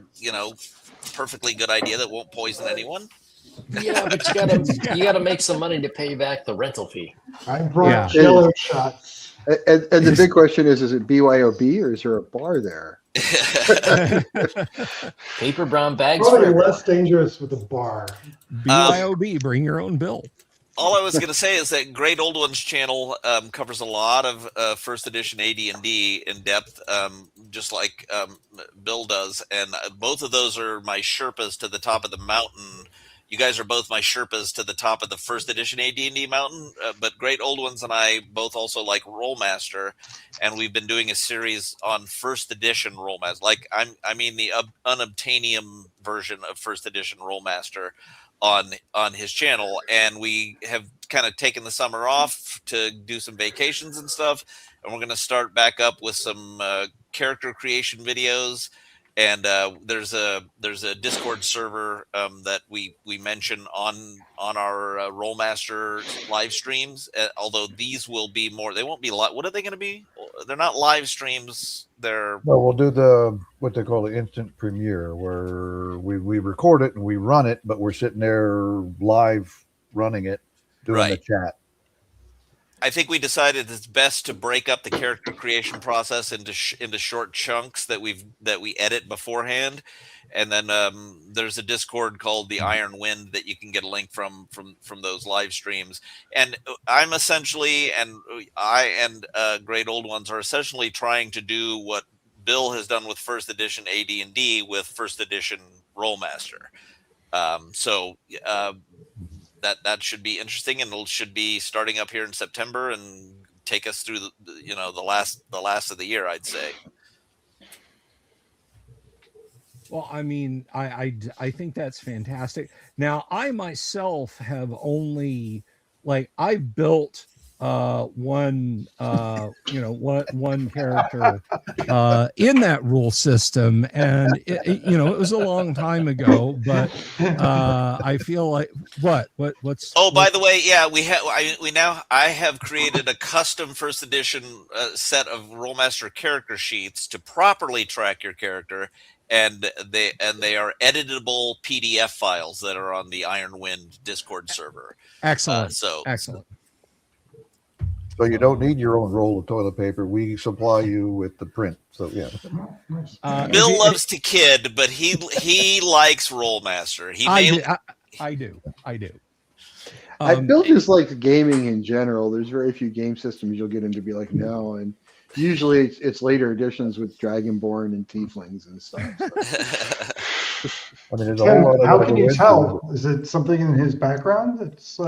perfectly good idea that won't poison anyone. Yeah, but you gotta make some money to pay back the rental fee. I brought jello shots. And the big question is it BYOB or is there a bar there? Paper brown bags. Probably less dangerous with a bar. BYOB, bring your own bill. All I was going to say is that Great Old Ones channel covers a lot of first edition AD&D in depth, just like Bill does, and both of those are my Sherpas to the top of the mountain you guys are both my Sherpas to the top of the first edition AD&D mountain. But Great Old Ones and I both also like Rollmaster, and we've been doing a series on first edition Rollmaster. Like I mean the unobtainium version of first edition Rollmaster on his channel, and we have kind of taken the summer off to do some vacations and stuff, and we're going to start back up with some character creation videos. And there's a Discord server that we mention on our Rollmaster live streams. Although these will be more, they won't be live. What are they going to be? They're not live streams. They're No, we'll do what they call the instant premiere, where we record it and we run it, but we're sitting there live running it, doing the chat. I think we decided it's best to break up the character creation process into short chunks that we edit beforehand, and then there's a Discord called the Iron Wind that you can get a link from those live streams. And I'm essentially, and I and Great Old Ones are essentially trying to do what Bill has done with first edition AD&D with first edition Rollmaster. That should be interesting, and it should be starting up here in September and take us through the last of the year, I'd say. Well, I mean, I think that's fantastic. Now, I myself have only I built one character in that rule system, and it was a long time ago, but I feel like what's by the way, yeah, I have created a custom first edition set of Rollmaster character sheets to properly track your character, and they are editable PDF files that are on the Iron Wind Discord server. Excellent. Excellent. So you don't need your own roll of toilet paper. We supply you with the print. So yeah. Bill loves to kid, but he likes Rollmaster. I do. Bill just likes gaming in general. There's very few game systems you'll get him to be like, no, and usually it's later editions with Dragonborn and Tieflings and stuff. So. I mean, there's a whole lot of how can you tell? Is it something in his background that's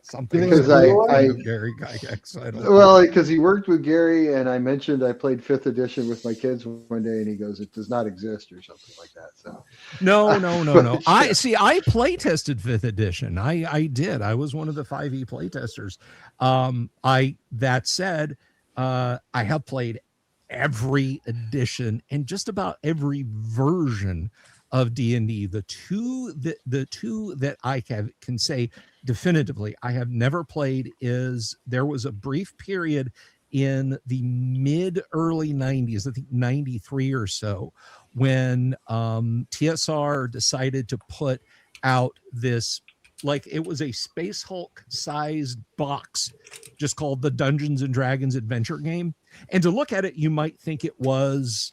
something? Because Gary Gygax. Well, because he worked with Gary, and I mentioned I played 5th edition with my kids one day, and he goes, "It does not exist," or something like that. So no. I play tested 5th edition. I did. I was one of the 5e play testers. That said, I have played every edition and just about every version of D&D. The two that I can say definitively I have never played is there was a brief period in the early 90s, I think 93 or so, when TSR decided to put out this, it was a Space Hulk sized box just called the Dungeons and Dragons Adventure Game. And to look at it, you might think it was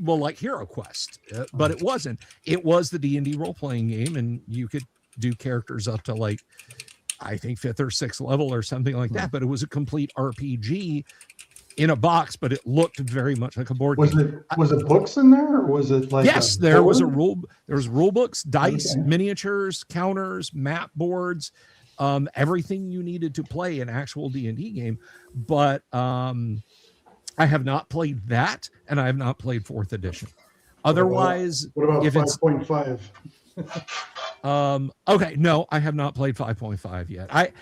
like Hero Quest, but it wasn't. It was the D&D role-playing game, and you could do characters up to I think 5th or 6th level or something like that, but it was a complete RPG in a box, but it looked very much like a board game. Was it books in there, or was it yes, there was rule books, dice, miniatures, counters, map boards, everything you needed to play an actual D&D game. But I have not played that, and I have not played 4th edition. Otherwise, what about if 5.5? Okay, no, I have not played 5.5 yet. I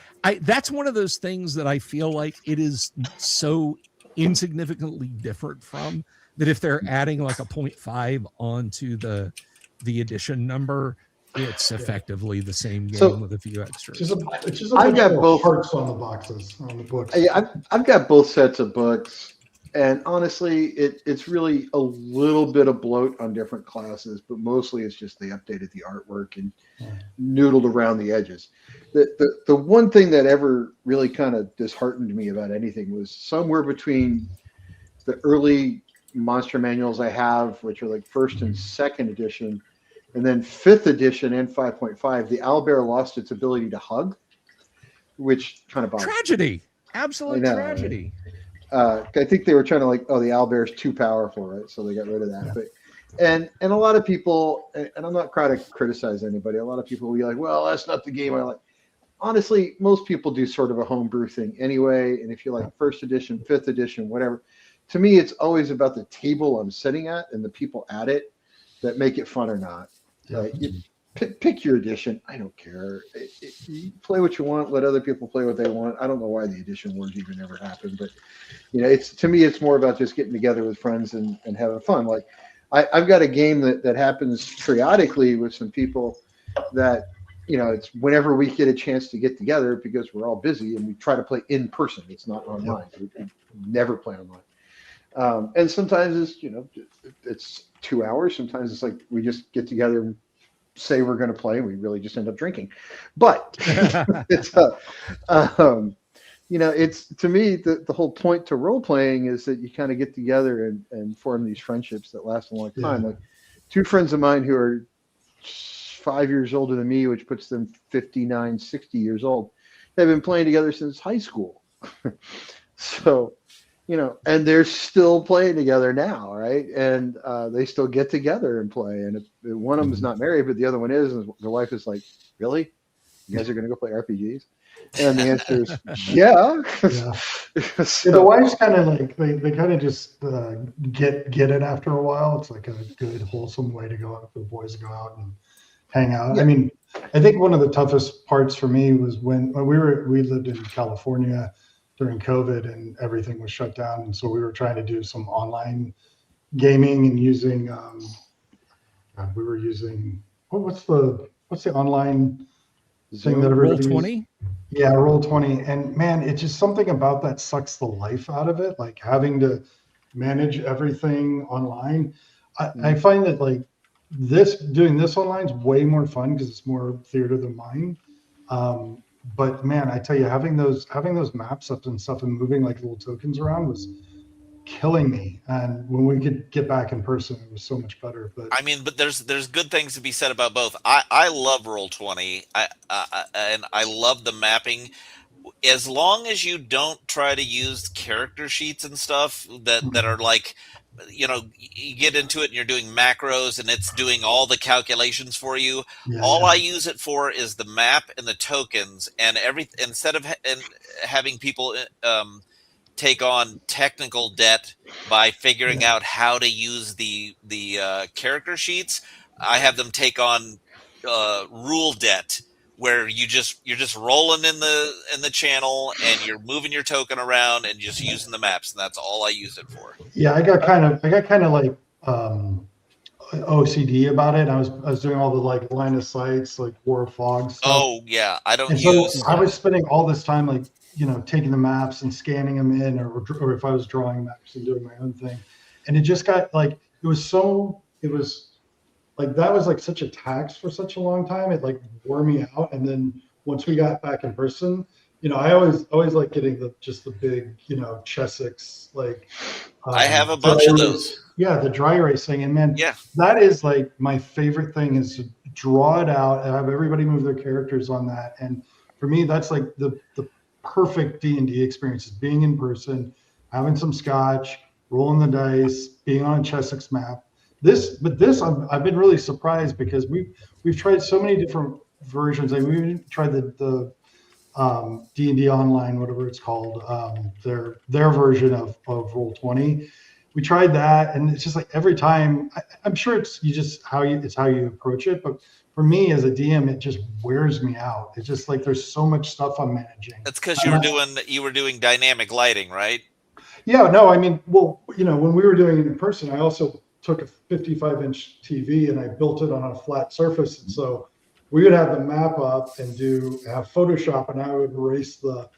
that's one of those things that I feel like it is so insignificantly different from that if they're adding a 0.5 onto the edition number, it's effectively the same game with a few extras. I've got both parts on the boxes on the books. I've got both sets of books, and honestly, it's really a little bit of bloat on different classes, but mostly it's just they updated the artwork and noodled around the edges. The one thing that ever really kind of disheartened me about anything was somewhere between the early monster manuals I have, which are 1st and 2nd edition, and then 5th edition and 5.5, the owlbear lost its ability to hug, which kind of bothered me. Tragedy. Absolute tragedy. Right? I think they were trying to the owlbear's too powerful, right? So they got rid of that. And a lot of people, and I'm not trying to criticize anybody. A lot of people will be like, "Well, that's not the game I like." Honestly, most people do sort of a homebrew thing anyway. And if you like first edition, fifth edition, whatever, to me, it's always about the table I'm sitting at and the people at it that make it fun or not. Yeah. You pick your edition. I don't care. You play what you want. Let other people play what they want. I don't know why the edition wars even ever happened, but it's to me, it's more about just getting together with friends and having fun. Like I've got a game that happens periodically with some people that it's whenever we get a chance to get together because we're all busy and we try to play in person. It's not online. We never play online. And sometimes it's 2 hours. Sometimes it's like we just get together and say we're going to play and we really just end up drinking. But it's it's to me the whole point to role playing is that you kind of get together and form these friendships that last a long time. Like two friends of mine who are 5 years older than me, which puts them 59, 60 years old, have been playing together since high school. So, and they're still playing together now, right? And they still get together and play. And if one of them is not married, but the other one is, and the wife is like, "Really? You guys are going to go play RPGs?" And the answer is, yeah. So, the wife's kind of like they kind of just get it after a while. It's like a good wholesome way to go out for the boys to go out and hang out. Yeah. I mean, I think one of the toughest parts for me was when we lived in California during COVID and everything was shut down, and so we were trying to do some online gaming and using we were using what's the online thing that everybody Roll20? Yeah, Roll20. And man, it's just something about that sucks the life out of it. Like having to manage everything online. I find that like doing this online is way more fun because it's more theater than mine. But man, I tell you, having those maps up and stuff and moving like little tokens around was killing me. And when we could get back in person, it was so much better. But I mean, but there's good things to be said about both. I love Roll20. And I love the mapping. As long as you don't try to use character sheets and stuff that are like, you get into it and you're doing macros and it's doing all the calculations for you. I use it for is the map and the tokens and instead of having people take on technical debt by figuring out how to use the character sheets. I have them take on rule debt, where you're just rolling in the channel and you're moving your token around and just using the maps, and that's all I use it for. Yeah, I got kind of like OCD about it. I was doing all the like line of sights, like War of Fog stuff. Oh yeah, I don't And use. So I was spending all this time like taking the maps and scanning them in, or if I was drawing maps and doing my own thing, and it just got like it was like that was like such a tax for such a long time. It like wore me out. And then once we got back in person, I always like getting the big Chessex like. I have a bunch of those. Yeah, the dry erasing, and man, yeah, that is like my favorite thing is to draw it out and have everybody move their characters on that. And for me, that's like the perfect D&D experience is being in person, having some scotch, rolling the dice, being on a Chessex map. I've been really surprised because we've tried so many different versions. Like we tried the D&D Online, whatever it's called, their version of Roll20. We tried that, and it's just like every time. I'm sure it's how you approach it, but for me as a DM, it just wears me out. It's just like there's so much stuff I'm managing. That's because you were doing dynamic lighting, right? Yeah, no, I mean, well, when we were doing it in person, I also took a 55-inch TV and I built it on a flat surface, and so we would have the map up and have Photoshop, and I would erase the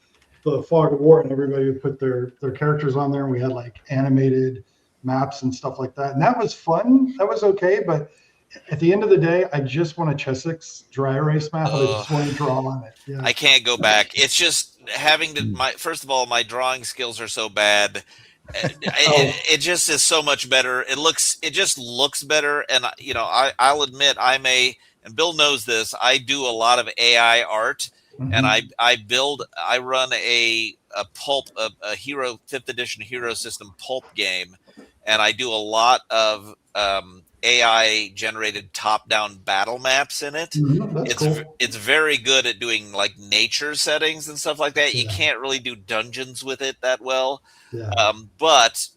fog of war, and everybody would put their characters on there, and we had like animated maps and stuff like that, and that was fun. That was okay, but at the end of the day, I just want a Chessex dry erase map, and I just want to draw on it. Yeah. I can't go back. It's just having to. First of all, my drawing skills are so bad. It just is so much better. It just looks better, and I'll admit and Bill knows this. I do a lot of AI art, and I run a pulp, a hero 5th edition hero system pulp game, and I do a lot of AI generated top down battle maps in it. That's cool. It's very good at doing like nature settings and stuff like that. You Yeah. can't really do dungeons with it that well. Yeah. But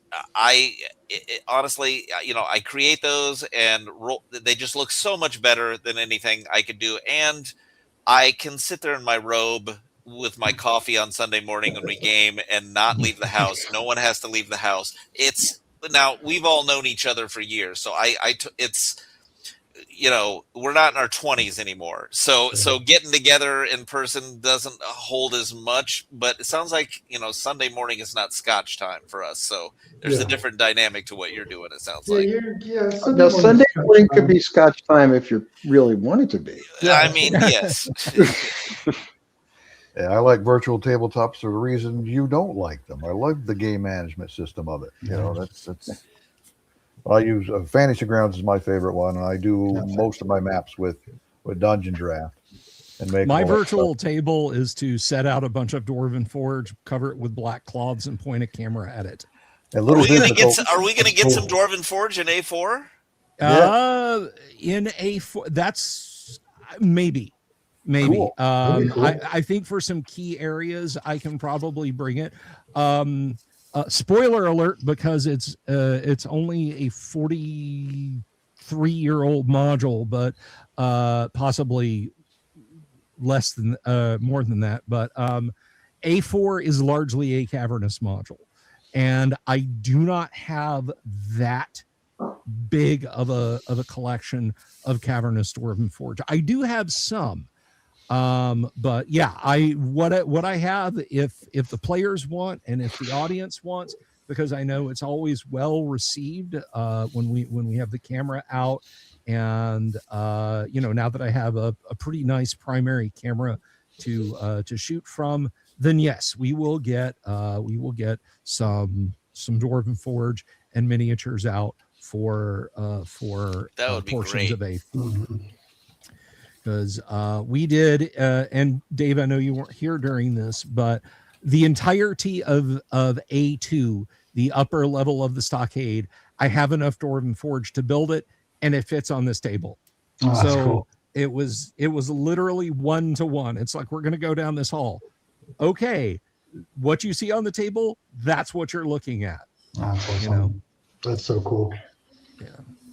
honestly, I create those and they just look so much better than anything I could do. And I can sit there in my robe with my coffee on Sunday morning when we game and not leave the house. No one has to leave the house. Now we've all known each other for years. So it's, we're not in our 20s anymore. So getting together in person doesn't hold as much, but it sounds like, Sunday morning is not Scotch time for us. So there's a different dynamic to what you're doing. It sounds like. Now, Sunday morning could be Scotch time if you really want it to be. I mean, yes. Yeah, I like virtual tabletops for the reason you don't like them. I love the game management system of it. That's I use Fantasy Grounds is my favorite one, and I do most of my maps with Dungeon Draft. And make my virtual table is to set out a bunch of Dwarven Forge, cover it with black cloths, and point a camera at it. Are we going to get some Dwarven Forge in A4? In A4, that's maybe. Cool. Cool. I think for some key areas, I can probably bring it. Spoiler alert, because it's only a 43-year-old module, but possibly less than more than that. But A4 is largely a cavernous module, and I do not have that big of a collection of cavernous Dwarven Forge. I do have some. But yeah, what I have, if the players want and if the audience wants, because I know it's always well received when we have the camera out, and now that I have a pretty nice primary camera to shoot from, then yes, we will get some Dwarven Forge and miniatures out for that would be portions great. of A. Because we did, and Dave, I know you weren't here during this, but the entirety of A2, the upper level of the stockade, I have enough Dwarven Forge to build it, and it fits on this table. So cool. it was literally 1-to-1. It's like, we're going to go down this hall. Okay, what you see on the table, that's what you're looking at. That's awesome. That's so cool.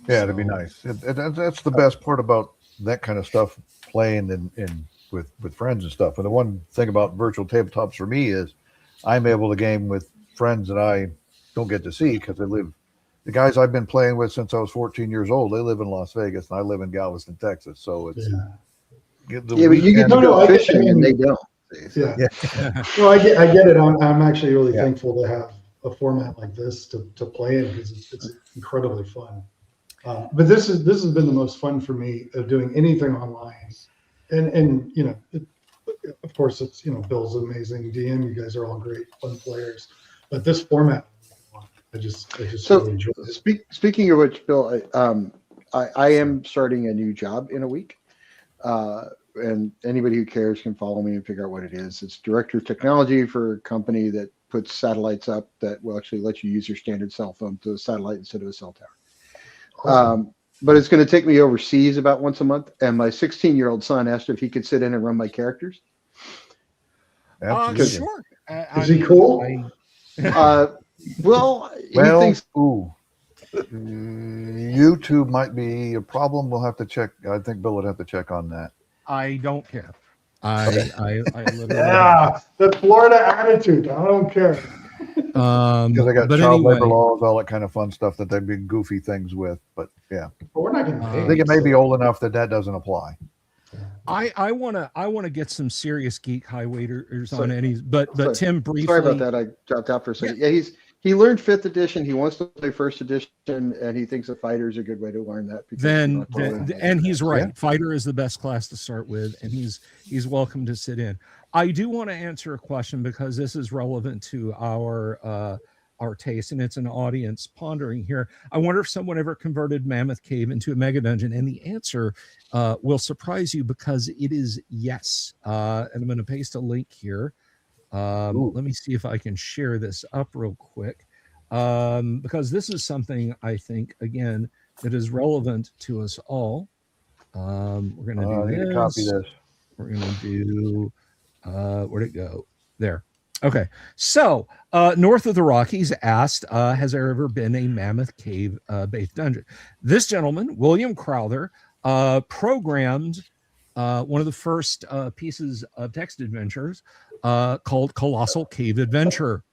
Yeah, it'd be nice. That's the best part about that kind of stuff, playing in with friends and stuff. And the one thing about virtual tabletops for me is I'm able to game with friends that I don't get to see because the guys I've been playing with since I was 14 years old, they live in Las Vegas and I live in Galveston, Texas. So it's but you get to go fishing and they don't. Yeah. Well, I get it. I'm actually really thankful to have a format like this to play in, because it's incredibly fun. But this has been the most fun for me of doing anything online, and of course it's Bill's an amazing DM. You guys are all great fun players, but this format, I just really enjoy it. Speaking of which, Bill, I am starting a new job in a week, and anybody who cares can follow me and figure out what it is. It's director of technology for a company that puts satellites up that will actually let you use your standard cell phone to a satellite instead of a cell tower. Awesome. But it's going to take me overseas about once a month, and my 16-year-old son asked if he could sit in and run my characters. Sure. Is he cool? Well, YouTube might be a problem. We'll have to check. I think Bill would have to check on that. I don't care. I literally the Florida attitude. I don't care. Because I got child labor laws, all that kind of fun stuff that they've been goofy things with. But yeah, but we're not getting paid, I think it may be old enough that doesn't apply. I want to get some serious geek highwaiters on any, but Tim, briefly. Sorry about that. I dropped out for a second. Yeah, he learned 5th edition. He wants to play 1st edition, and he thinks a fighter is a good way to learn that. And he's right. Yeah. Fighter is the best class to start with, and he's welcome to sit in. I do want to answer a question because this is relevant to our taste, and it's an audience pondering here. I wonder if someone ever converted Mammoth Cave into a mega dungeon, and the answer will surprise you because it is yes. And I'm going to paste a link here. Let me see if I can share this up real quick, because this is something I think, again, that is relevant to us all. We're going to do I need this. to copy this. We're going to do, where'd it go? There. Okay. So, north of the Rockies asked, has there ever been a Mammoth Cave based dungeon? This gentleman, William Crowther, programmed one of the first pieces of text adventures called Colossal Cave Adventure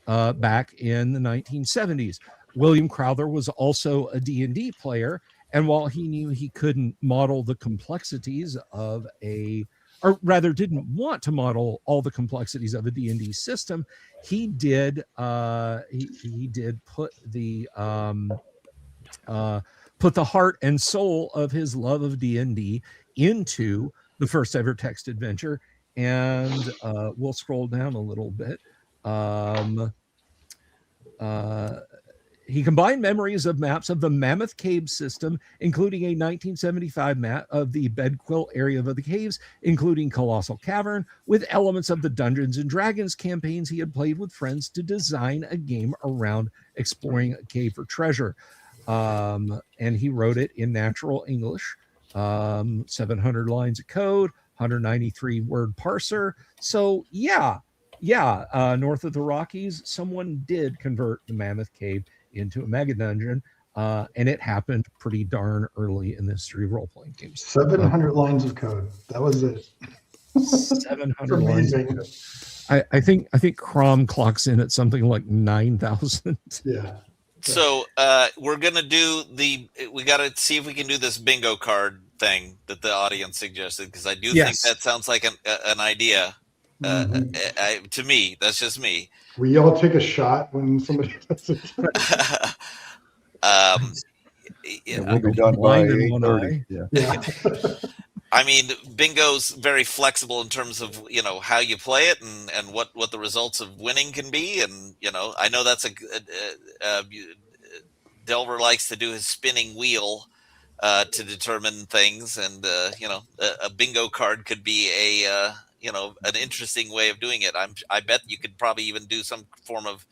back in the 1970s. William Crowther was also a D&D player, and while he knew he couldn't model the complexities of or rather didn't want to model all the complexities of a D&D system, he did he did put the heart and soul of his love of D&D into the first ever text adventure. And we'll scroll down a little bit. He combined memories of maps of the Mammoth Cave system, including a 1975 map of the Bedquill area of the caves, including Colossal Cavern, with elements of the Dungeons and Dragons campaigns he had played with friends to design a game around exploring a cave for treasure. And he wrote it in natural English, 700 lines of code, 193 word parser. So north of the Rockies, someone did convert the Mammoth Cave into a mega dungeon, and it happened pretty darn early in the history of role-playing games. 700 lines of code. That was it. 700 lines. I think Crom clocks in at something like 9,000. Yeah. So we're gonna do we gotta see if we can do this bingo card thing that the audience suggested, because I do think that sounds like an idea. To me, that's just me. We all take a shot when somebody does it. We'll be done by 8:30. Yeah. I mean, bingo's very flexible in terms of how you play it and what the results of winning can be, and I know that's Delver likes to do his spinning wheel to determine things, and a bingo card could be an interesting way of doing it. I bet you could probably even do some form of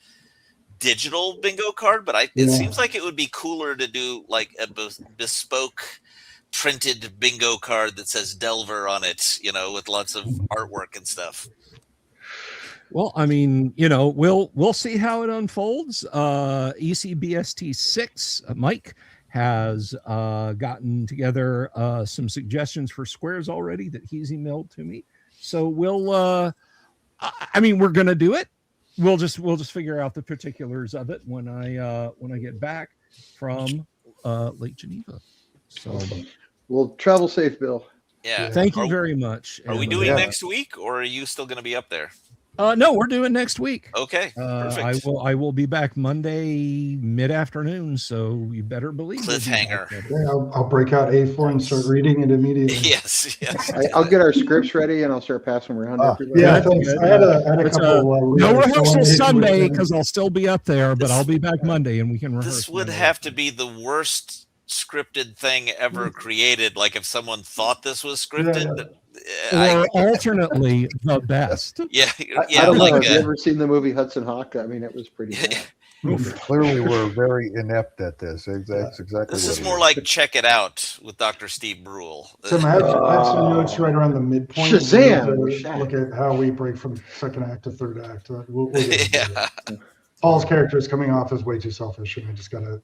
digital bingo card, but it seems like it would be cooler to do like a bespoke printed bingo card that says Delver on it, with lots of artwork and stuff. Well, I mean, we'll see how it unfolds. ECBST 6, Mike has gotten together some suggestions for squares already that he's emailed to me. So we're going to do it. We'll just figure out the particulars of it when I get back from Lake Geneva. So we'll travel safe, Bill. Yeah. Thank you very much. Are we doing next week, or are you still going to be up there? No, we're doing next week. Okay, perfect. I will be back Monday mid-afternoon, so you better believe cliffhanger. I'll break out A4 and start reading it immediately. Yes. I'll get our scripts ready and I'll start passing them around. Everybody. Yeah, thanks. I had a couple. No rehearsal Sunday because I'll still be up there, but I'll be back Monday and we can rehearse. This would have to be the worst scripted thing ever created. Like if someone thought this was scripted. Or alternately the best. I don't know. Have you ever seen the movie Hudson Hawk? I mean, it was pretty bad. Clearly, we're very inept at this. That's exactly. This is more like Check It Out with Dr. Steve Brule. So I have some notes right around the midpoint. Shazam! Look at how we break from second act to third act. We'll Paul's character is coming off as way too selfish, and we just gotta.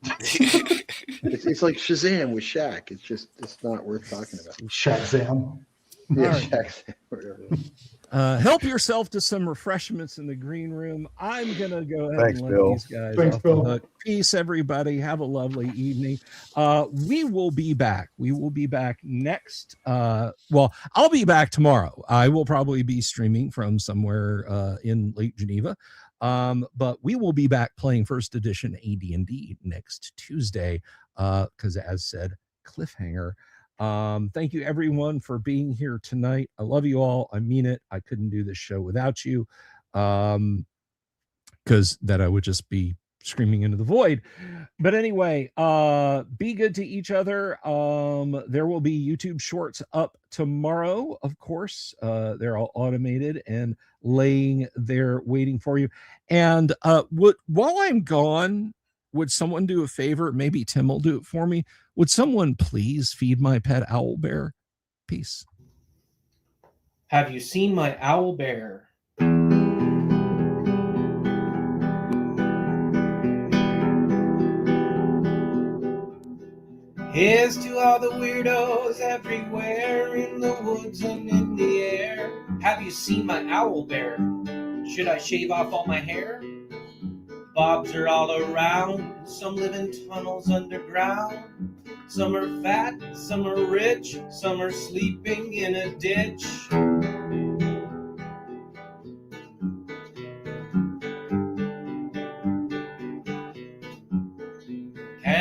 It's like Shazam with Shaq. It's not worth talking about. Shazam. Yeah, right. Help yourself to some refreshments in the green room. I'm gonna go ahead and let these guys off the hook. Peace, everybody. Have a lovely evening. We will be back. We will be back next. Well, I'll be back tomorrow. I will probably be streaming from somewhere in Lake Geneva. But we will be back playing first edition AD&D next Tuesday. Because as said, cliffhanger. Thank you everyone for being here tonight. I love you all. I mean it. I couldn't do this show without you. Because that I would just be screaming into the void. But anyway, be good to each other. There will be YouTube shorts up tomorrow, of course. They're all automated and laying there waiting for you. And while I'm gone, would someone do a favor? Maybe Tim will do it for me. Would someone please feed my pet owl bear? Peace. Have you seen my owl bear? Here's to all the weirdos everywhere in the woods and in the air. Have you seen my owl bear? Should I shave off all my hair? Bobs are all around. Some live in tunnels underground. Some are fat, some are rich, some are sleeping in a ditch.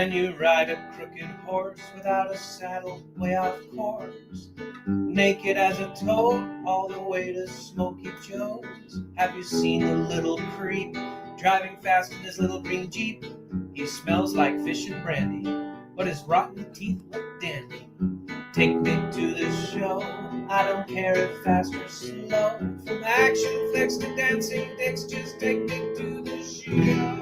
Can you ride a crooked horse without a saddle way off course? Naked as a toad all the way to Smoky Joe's. Have you seen the little creep driving fast in his little green Jeep? He smells like fish and brandy, but his rotten teeth look dandy. Take me to the show, I don't care if fast or slow. From action flicks to dancing dicks, just take me to the show.